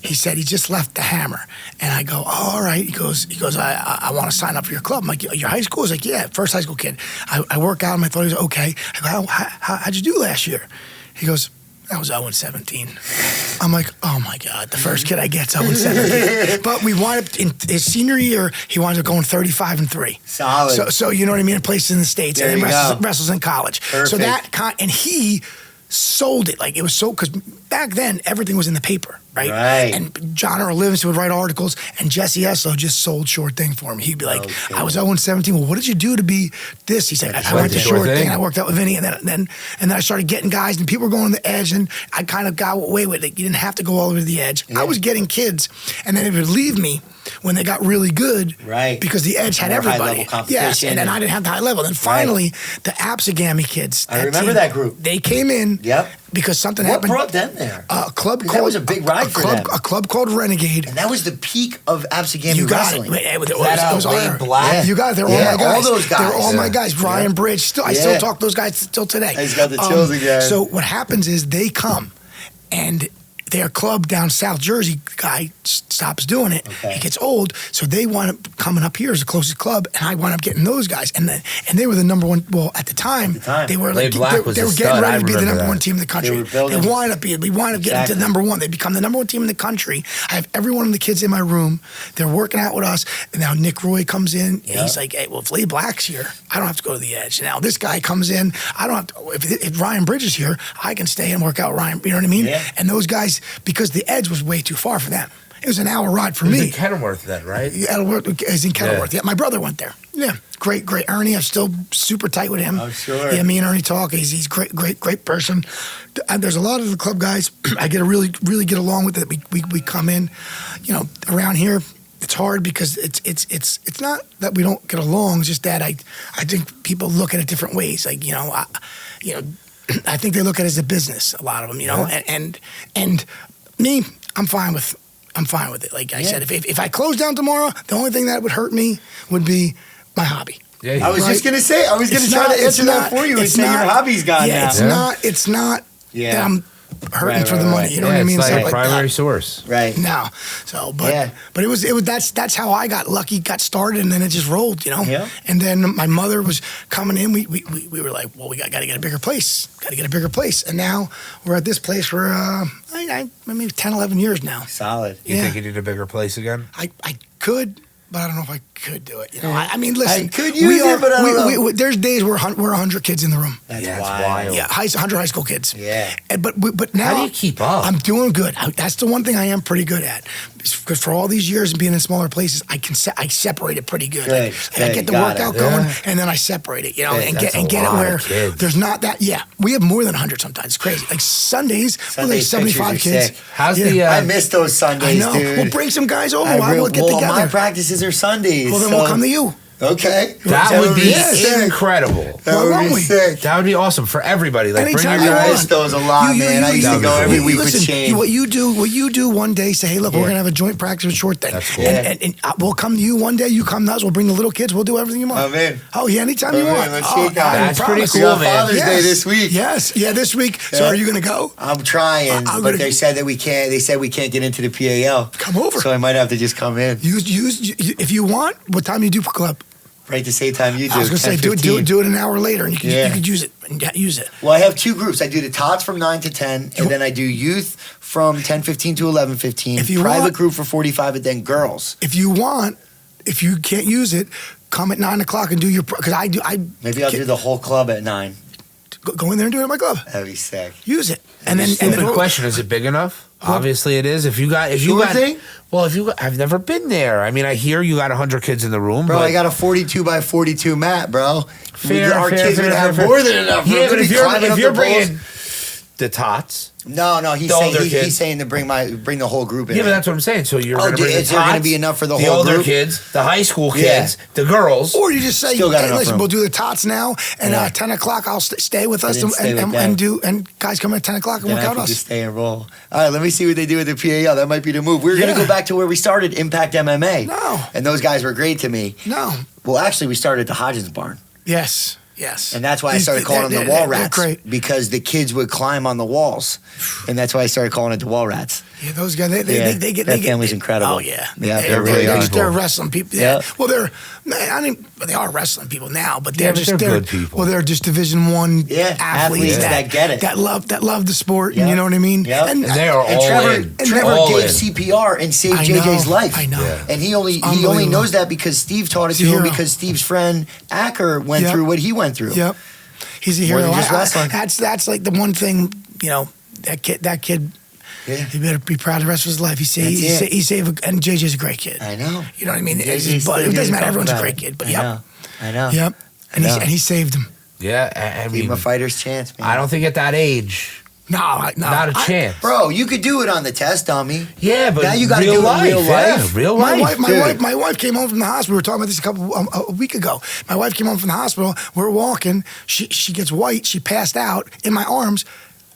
He said he just left the Hammer. And I go, oh, all right. He goes, I want to sign up for your club. I'm like, your high school? He's like, yeah, first high school kid. I work out, and I thought he was okay. I go, how'd you do last year? He goes, I was 0-17. I'm like, oh my God, the first kid I get's 0-17. But we wound up in his senior year, he wound up going 35-3. Solid. So you know what I mean? Places in the States, there and then wrestles in college. Perfect. So and he sold it. Like, it was so, because back then everything was in the paper, right? And John Earl Livingston would write articles, and Jesse Eslow just sold Short Thing for him. He'd be like, I was 0-17. Well, what did you do to be this? He's like, I went to Short Thing. I worked out with Vinny, and then I started getting guys, and people were going to the edge, and I kind of got away with it. You didn't have to go all the way to the edge. I was getting kids, and then it would leave me when they got really good, because the edge had everybody. Yes, and then I didn't have the high level. Then finally, the Absagami kids. I remember that group. They came in. Yep. because something What happened. brought them there? A club called. That was a big ride for them. A club called Renegade. And that was the peak of Absegami You got wrestling. it. It was Wade our- Black? Yeah. You got it. They're Yeah, all my guys. all those guys. They're all my Yeah. guys. Brian Bridge. I still talk to those guys still today. He's got the chills again. So what happens is they come, and their club down South Jersey guy stops doing it. Okay. He gets old, so they wind up coming up here as the closest club, and I wind up getting those guys. And they were the number one. Well, at the time, they were Wade like Black was they a were stud. getting ready I to be the remember number that. one team in the country. They were building. We wind up getting to number one. They become the number one team in the country. I have every one of the kids in my room. They're working out with us. And now Nick Roy comes in. And he's like, hey, well, if Wade Black's here, I don't have to go to the Edge. Now this guy comes in. I don't have to. If Ryan Bridge is here, I can stay and work out Ryan. You know what I mean? Yeah. And those guys, because the Edge was way too far for them. It was an hour ride for It was me. in Kenilworth then, right? Is in Kenilworth. Yeah, my brother went there. Yeah, great Ernie. I'm still super tight with him. Oh, sure. Yeah, me and Ernie talk. He's great person. And there's a lot of the club guys I get to really get along with. That we come in, around here. It's hard because it's not that we don't get along. It's just that I think people look at it different ways. Like I think they look at it as a business. A lot of them, and me, I'm fine with it. Like I said, if I close down tomorrow, the only thing that would hurt me would be my hobby. Yeah, I was just going to say, I was going to try to answer that for you and say your hobby's gone now. It's not that I'm hurting for the money. Right. You know what I mean? It's like Stuff a primary that. source. Right. No. So, but it was that's how I got lucky, got started, and then it just rolled, Yeah. And then my mother was coming in. We were like, well, we got to get a bigger place. Got to get a bigger place. And now we're at this place for maybe 10, 11 years now. Solid. You think you need a bigger place again? I could, but I don't know if I could do it. I mean, listen. I could use it, but I don't know. There's days where we're 100 kids in the room. That's wild. Yeah, 100 high school kids. Yeah. But now How do you keep up? I'm doing good. That's the one thing I am pretty good at. Because for all these years and being in smaller places, I separate it pretty good. Good, I get the got workout it. going, Yeah. and then I separate it. And that's get a it lot where of kids. there's not that. Yeah, we have more than 100 sometimes. It's crazy. Like Sundays, we're like 75 pictures are kids. sick. How's Yeah. the? I miss those I Sundays, know. dude. We'll bring some guys over. We'll get my together. practices are Sundays. Well, then so- we'll come to you. Okay. That would be sick. incredible. That Why would won't be we? sick. That would be awesome for everybody. Like, bring Anytime your you I want. miss those a lot, man. I used to go every week with listen, Shane. What you do one day, say, hey, look, we're going to have a joint practice with Short thing. That's cool. And we'll come to you one day, you come to us, we'll bring the little kids, we'll do everything you want. Oh, man. Oh, yeah, anytime you Oh, man, want. let's Oh, shake out. I That's pretty promise. We cool, got man. Father's Day this week. Yes, this week. So Yeah. are you going to go? I'm trying, I'm but gonna- they said that we can't. They said we can't get into the PAL. Come over. So I might have to just come in. If you want, what time do you do for club? Right the same time you do. I was going to say, do 10:15. it an hour later, and you Yeah. could use it. And use it. Well, I have two groups. I do the tots from 9 to 10, and then I do youth from 10:15 to 11:15. If you private want- group for 45, and then girls. If you want, if you can't use it, come at 9 o'clock and do your, because I Maybe I'll do the whole club at 9. go in there and do it at my club. That'd be sick. Use it. And then Stupid question: is it big enough? Obviously, it is. If you got, thing? well, I've never been there. I mean, I hear you got 100 kids in the room, Bro, but I got a 42 by 42 mat, bro. Our fair, kids fair, would have fair. more than enough. Yeah, We're but gonna if be you're climbing up the bringing poles. the tots, No, The older kids. he's saying to bring the whole group in. yeah, but that's what I'm saying. So you're going to bring the is there gonna tots, be enough for the the whole older group? kids, the high school Yeah. kids, the girls. Or you just say, Still got hey, enough listen, room. we'll do the tots now, and Yeah. 10 o'clock I'll stay with us then stay with them. and guys come at 10 o'clock and Then work I out can us. just stay and roll. All right, let me see what they do with the PAL. That might be the move. We're going Yeah. to go back to where we started, Impact MMA. No. And those guys were great to me. No. Well, actually, we started at the Hodgins barn. Yes. And that's why I started calling them the wall rats. They're great. Because the kids would climb on the walls. And that's why I started calling it the wall rats. Yeah, those guys, they get that family's incredible. Oh yeah, Yeah, they really are. They're wrestling people. Yeah. Yeah. Well, they are wrestling people now, but they're Yeah, but just they're good people. Well, they're just Division I Yeah, athletes that get it. that love the sport. Yeah. And you know what I mean? Yeah. And they are And all Trevor, in. Trevor All gave in. CPR and saved I JJ's know, life. I know. Yeah. And he only Unbelievable. knows that because Steve taught it He's to a him hero. because Steve's friend Acker went Yep. through what he went through. Yep. He's a More hero. than just wrestling. That's like the one thing, that kid. Yeah. He better be proud of the rest of his life. He saved, and JJ's a great kid. I know. You know what I mean? JJ's But still it doesn't matter. getting Everyone's a talked great about. kid. But I know. yep. And I know. he saved him. Yeah, I Give mean, him a fighter's chance, man. I don't think at that age, No. not a chance. Bro, you could do it on the test dummy. Yeah, but Now you gotta real do it in life, real yeah, life. real My life. my wife came home from the hospital. We were talking about this a week ago. My wife came home from the hospital. We're walking. She gets white. She passed out in my arms.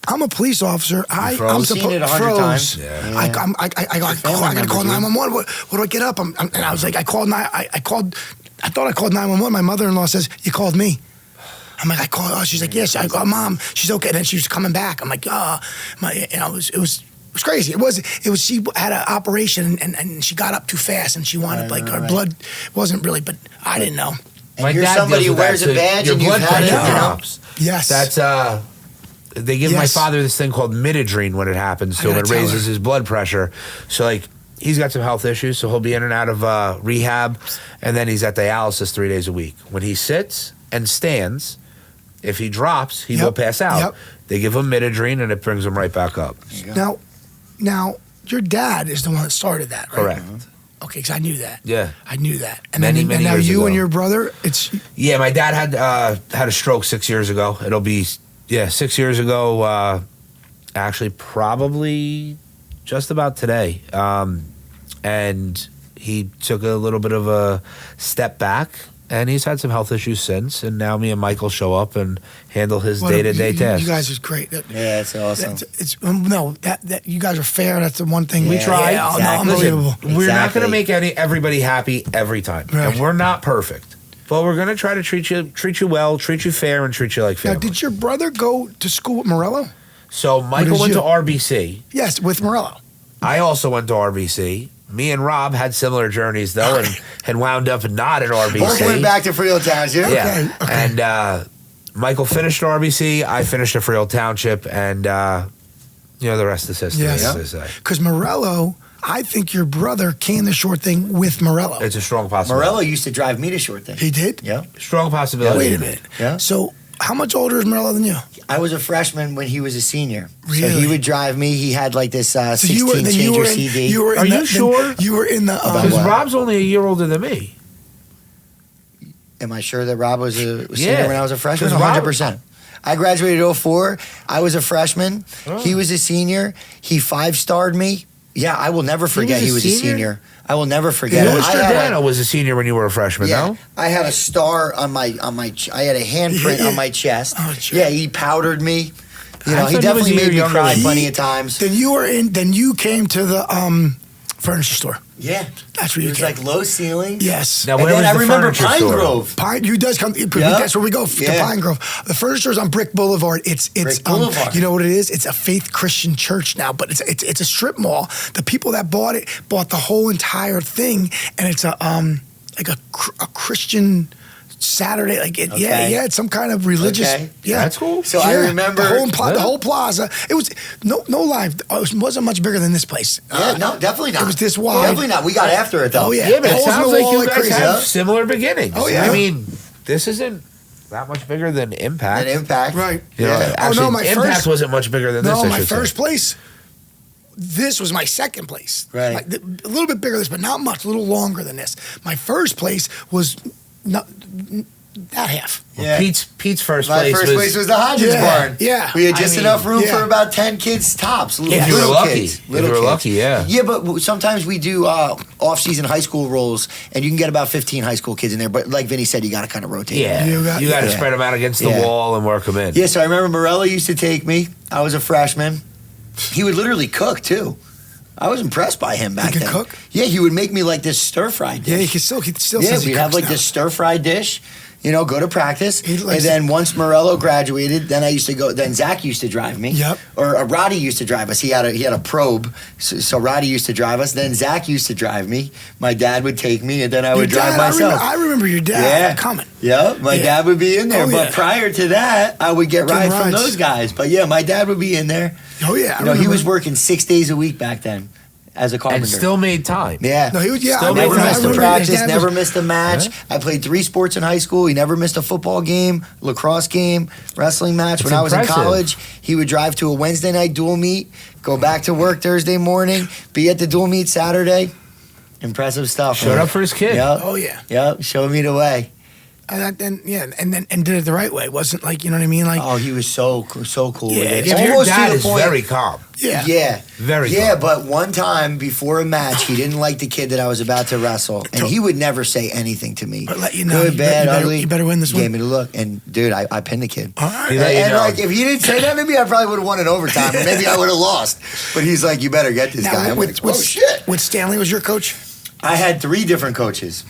I'm a police officer. I'm Seen supposed it 100 times. Yeah. I gotta call 911. What do I get up? And I was like, I thought I called 911. My mother-in-law says, you called me. I'm like, I called. Oh, she's like, yes. I go, Mom, she's okay. And then she was coming back. I'm like, it was crazy. It was. She had an operation and she got up too fast and she wanted her blood wasn't really, but I didn't know. And you're somebody who wears a badge and you've had it. Drops. Yes. That's they give my father this thing called midodrine when it happens to him. It raises his blood pressure. So like he's got some health issues, so he'll be in and out of rehab, and then he's at dialysis 3 days a week. When he sits and stands, if he drops, he will pass out. Yep. They give him midodrine, and it brings him right back up. Now, your dad is the one that started that, right? Correct. Okay, because I knew that. Yeah. I knew that. And Many now years you ago. and your brother, it's... Yeah, my dad had a stroke 6 years ago. It'll be 6 years ago. Actually, probably just about today. And he took a little bit of a step back, and he's had some health issues since. And now me and Michael show up and handle his day-to-day tasks. You guys are great. Yeah, it's awesome. That you guys are fair. That's the one thing we Yeah, try. yeah, No, unbelievable. Listen, we're not going to make everybody happy every time, Right. and we're not perfect. But we're going to try to treat you well, treat you fair, and treat you like family. Now, did your brother go to school with Morello? So Michael went to RBC. Yes, with Morello. I also went to RBC. Me and Rob had similar journeys, though, and had wound up not at RBC. Both went back to Freehold Township. Yeah. Okay. And Michael finished RBC. I finished at Freehold Township, and the rest is history, as they say. Because Morello, I think your brother came to Short Thing with Morello. It's a strong possibility. Morello used to drive me to Short Thing. He did? Yeah. Strong possibility. Wait a minute. Yeah. So, how much older is Morello than you? I was a freshman when he was a senior. Really? So he would drive me. He had like this 16 you changer were CD. Are you sure? You were in the... Because what? Rob's only a year older than me. Am I sure that Rob was a senior Yeah. when I was a freshman? 'Cause Rob- 100%. I graduated 04. I was a freshman. Oh. He was a senior. He 5-starred me. Yeah, I will never forget he was a senior. I will never forget. Yeah, it. Mr. Dano was a senior when you were a freshman, no? I had a star on my I had a handprint on my chest. Oh, sure. Yeah, he powdered me. You I know, thought he he definitely was a made me year cry younger. plenty of times. Then you came to the furniture store. Yeah. That's where It you was came. like low ceiling. Yes. Now, And where then was I the remember furniture Pine store? Grove. You does come. Yeah. That's where we go. To Yeah. Pine Grove. The furniture store's on Brick Boulevard. It's Brick Boulevard. You know what it is? It's a faith Christian church now, but it's a strip mall. The people that bought it bought the whole entire thing, and it's a Christian Saturday. It's some kind of religious. Okay. Yeah, That's cool. So I remember the whole plaza. It was no live. It wasn't much bigger than this place. No, definitely not. It was this wide. Definitely not. We got after it though. Oh, yeah. Yeah, but it Holes in sounds the like wall you like guys crazy. have Yeah. similar beginnings. Oh, yeah. I mean, this isn't that much bigger than Impact. An impact. Right. You know, Yeah. actually, my Impact first- wasn't much bigger than this. No, I my should say. first place. This was my second place. Right. A little bit bigger than this, but not much. A little longer than this. My first place was not that half. Yeah. Pete's first My place first place was the Hodgins Yeah, barn. yeah. We had just I mean, enough room yeah. for about 10 kids tops. Little, If you were little lucky. kids. If Little you were kids. lucky, yeah. Yeah, but sometimes we do off-season high school rolls, and you can get about 15 high school kids in there. But like Vinny said, you got to kind of rotate. Yeah, You you got- got to yeah. spread them out against the Yeah. wall and work them in. Yeah, so I remember Morello used to take me. I was a freshman. He would literally cook, too. I was impressed by him back could then. cook? Yeah, he would make me like this stir-fried dish. Yeah, he still Yeah, says he we'd have cooks like now. this stir-fried dish, go to practice. He And likes then once Morello graduated, then I used to go, then Zach used to drive me. Yep. Or Roddy used to drive us. He had a probe. So Roddy used to drive us. Then Zach used to drive me. My dad would take me, and then I would Your drive dad, myself. I remember your dad Yeah. coming. Yeah, my Yeah. dad would be in there. Oh, But yeah. prior to that, I would get Getting rides from rides. those guys. But yeah, my dad would be in there. Oh yeah, I He remember. was working 6 days a week back then as a carpenter. and still made time. Yeah. No, he was. Yeah, Still I Never remember, missed I a remember practice, his dad never was- missed a match. I played 3 sports in high school. He never missed a football game, lacrosse game, wrestling match. That's when I was in impressive. college, he would drive to a Wednesday night dual meet, go back to work Thursday morning, be at the dual meet Saturday. Impressive stuff. Showed man. up for his kid. Yep. Oh yeah. Yep. Showed me the way. And did it the right way. It wasn't like, you know what I mean? Like, oh, he was so cool with it. Yeah, your dad is very calm. Yeah. Very calm. Yeah, but one time before a match, he didn't like the kid that I was about to wrestle, and he would never say anything to me. But let you know, good, bad, ugly. You better win this one. Gave me the look, and dude, I pinned the kid. All right. And like, if he didn't say that to me, I probably would have won in overtime, and maybe I would have lost. But he's like, you better get this guy. I'm like, oh shit. With Stanley was your coach? I had 3 different coaches.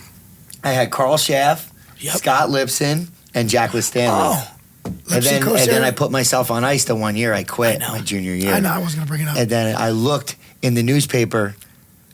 I had Carl Schaff, Scott Lipson, and Jack Stanley. Oh. And then I put myself on ice the one year. I quit my junior year. I know, I wasn't going to bring it up. And then I looked in the newspaper.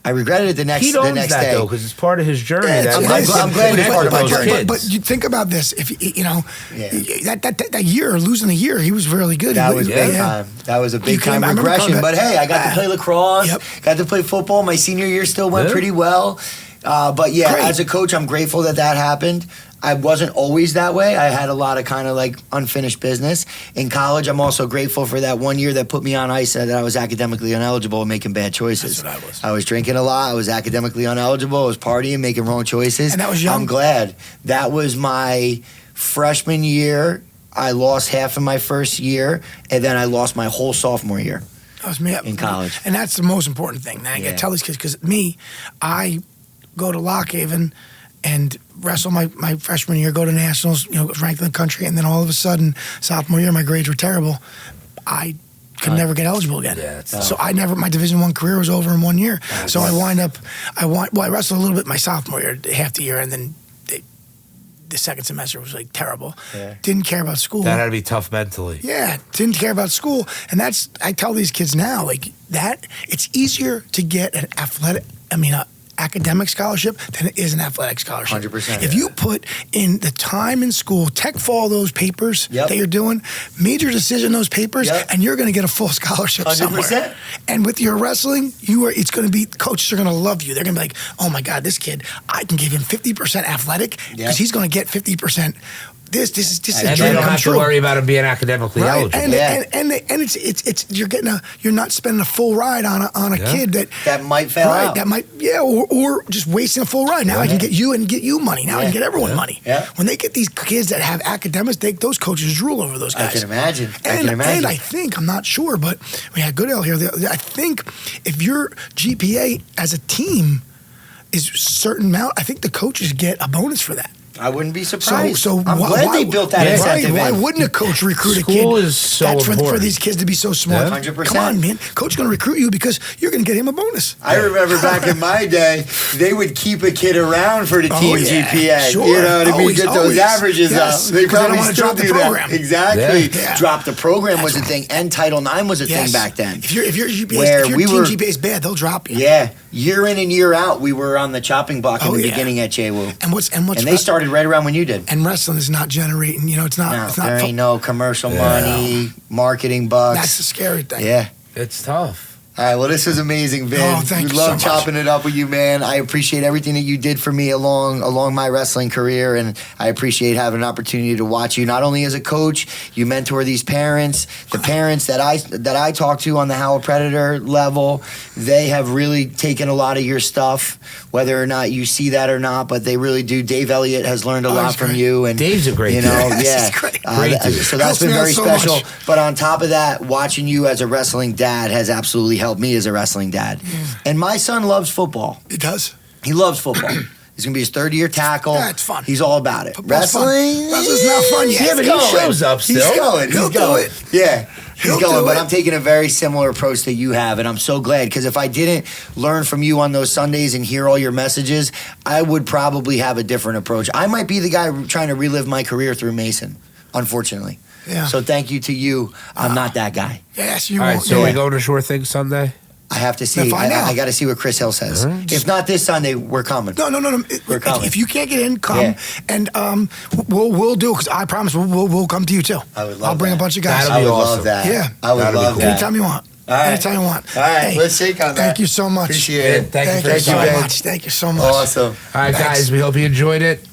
I regretted it the next day. He owns that, though, because it's part of his journey. Yeah, I'm glad it's part of my journey. But you think about this. If you know, that year, losing a year, he was really good. That was big time. That was a big time regression. But hey, I got to play lacrosse. Got to play football. My senior year still went pretty well. But yeah, as a coach, I'm grateful that happened. I wasn't always that way. I had a lot of kind of like unfinished business. In college, I'm also grateful for that one year that put me on ice that I was academically ineligible and making bad choices. That's what I was. I was drinking a lot. I was academically ineligible. I was partying, making wrong choices. And that was young? I'm glad. That was my freshman year. I lost half of my first year, and then I lost my whole sophomore year. That was me in college. And that's the most important thing. Now I got to tell these kids, because I go to Lockhaven and wrestle my freshman year, go to nationals, ranked in the country, and then all of a sudden, sophomore year, my grades were terrible. I could never get eligible again. Yeah, so my Division I career was over in 1 year. So I wrestled a little bit my sophomore year, half the year, and then the second semester was like terrible. Yeah. Didn't care about school. That had to be tough mentally. Yeah, didn't care about school. And I tell these kids now, like that, it's easier to get an academic scholarship than it is an athletic scholarship. 100%. If you put in the time in school, tech fall those papers that you're doing, major decision those papers, and you're going to get a full scholarship 100%. Somewhere. And with your wrestling, it's going to be, coaches are going to love you. They're going to be like, oh my God, this kid, I can give him 50% athletic because he's going to get 50%. This is a dream come true. And they don't have to worry about him being academically eligible. And it's you're not spending a full ride on a kid that might fail out. That might or just wasting a full ride. Now I can get you money. Now I can get everyone money. Yeah. When they get these kids that have academics, those coaches drool over those guys. I can imagine. And I think, I'm not sure, but we had Goodell here. I think if your GPA as a team is a certain amount, I think the coaches get a bonus for that. I wouldn't be surprised. So I'm glad they built that incentive. Why wouldn't a coach recruit a kid? School is so important for these kids to be so smart. 100%. Come on, man. Coach is going to recruit you because you're going to get him a bonus. I remember back in my day, they would keep a kid around for the team GPA. Sure. You know what I mean? Get those averages up. They probably still do that. Exactly. Yeah. Drop the program was a thing, and Title IX was a thing back then. If your team GPA is bad, they'll drop you. Yeah. Year in and year out, we were on the chopping block in the beginning at JWU. And they started right around when you did. And wrestling is not generating, it's not. There ain't no commercial money, marketing bucks. That's the scary thing. Yeah. It's tough. All right, well, this was amazing, Vin. Oh, thank you so much. We love chopping it up with you, man. I appreciate everything that you did for me along my wrestling career, and I appreciate having an opportunity to watch you, not only as a coach, you mentor these parents, the parents that I talk to on the Howell Predator level, they have really taken a lot of your stuff, whether or not you see that or not, but they really do. Dave Elliott has learned a lot from you. And Dave's a great dude. He's great. So that's been very special. But on top of that, watching you as a wrestling dad has absolutely helped me as a wrestling dad. And my son loves football. He does? He loves football. He's going to be his third-year tackle. Yeah, it's fun. He's all about it. Football's Wrestling? Wrestling's not fun yet. Yeah, but he shows up still. He's going. He'll do it. Yeah. He's going, but I'm taking a very similar approach that you have, and I'm so glad, because if I didn't learn from you on those Sundays and hear all your messages, I would probably have a different approach. I might be the guy trying to relive my career through Mason, unfortunately. Yeah. So thank you to you. I'm not that guy. Yes, you all won't. Right, so we go to Sure Thing Sunday? I have to see. I got to see what Chris Hill says. Right. If not this Sunday, we're coming. No. We're coming. If you can't get in, come. And we'll do it, because I promise we'll come to you too. I would love I'll bring a bunch of guys. I would awesome. love that. Yeah. I would love that. Anytime you want. All right. Anytime you want. All right. Hey, let's shake on that. Thank you so much. Appreciate it. Thank you so much. Thank you so much. Awesome. All right, guys, we hope you enjoyed it.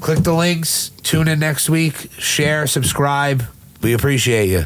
Click the links. Tune in next week. Share, subscribe. We appreciate you.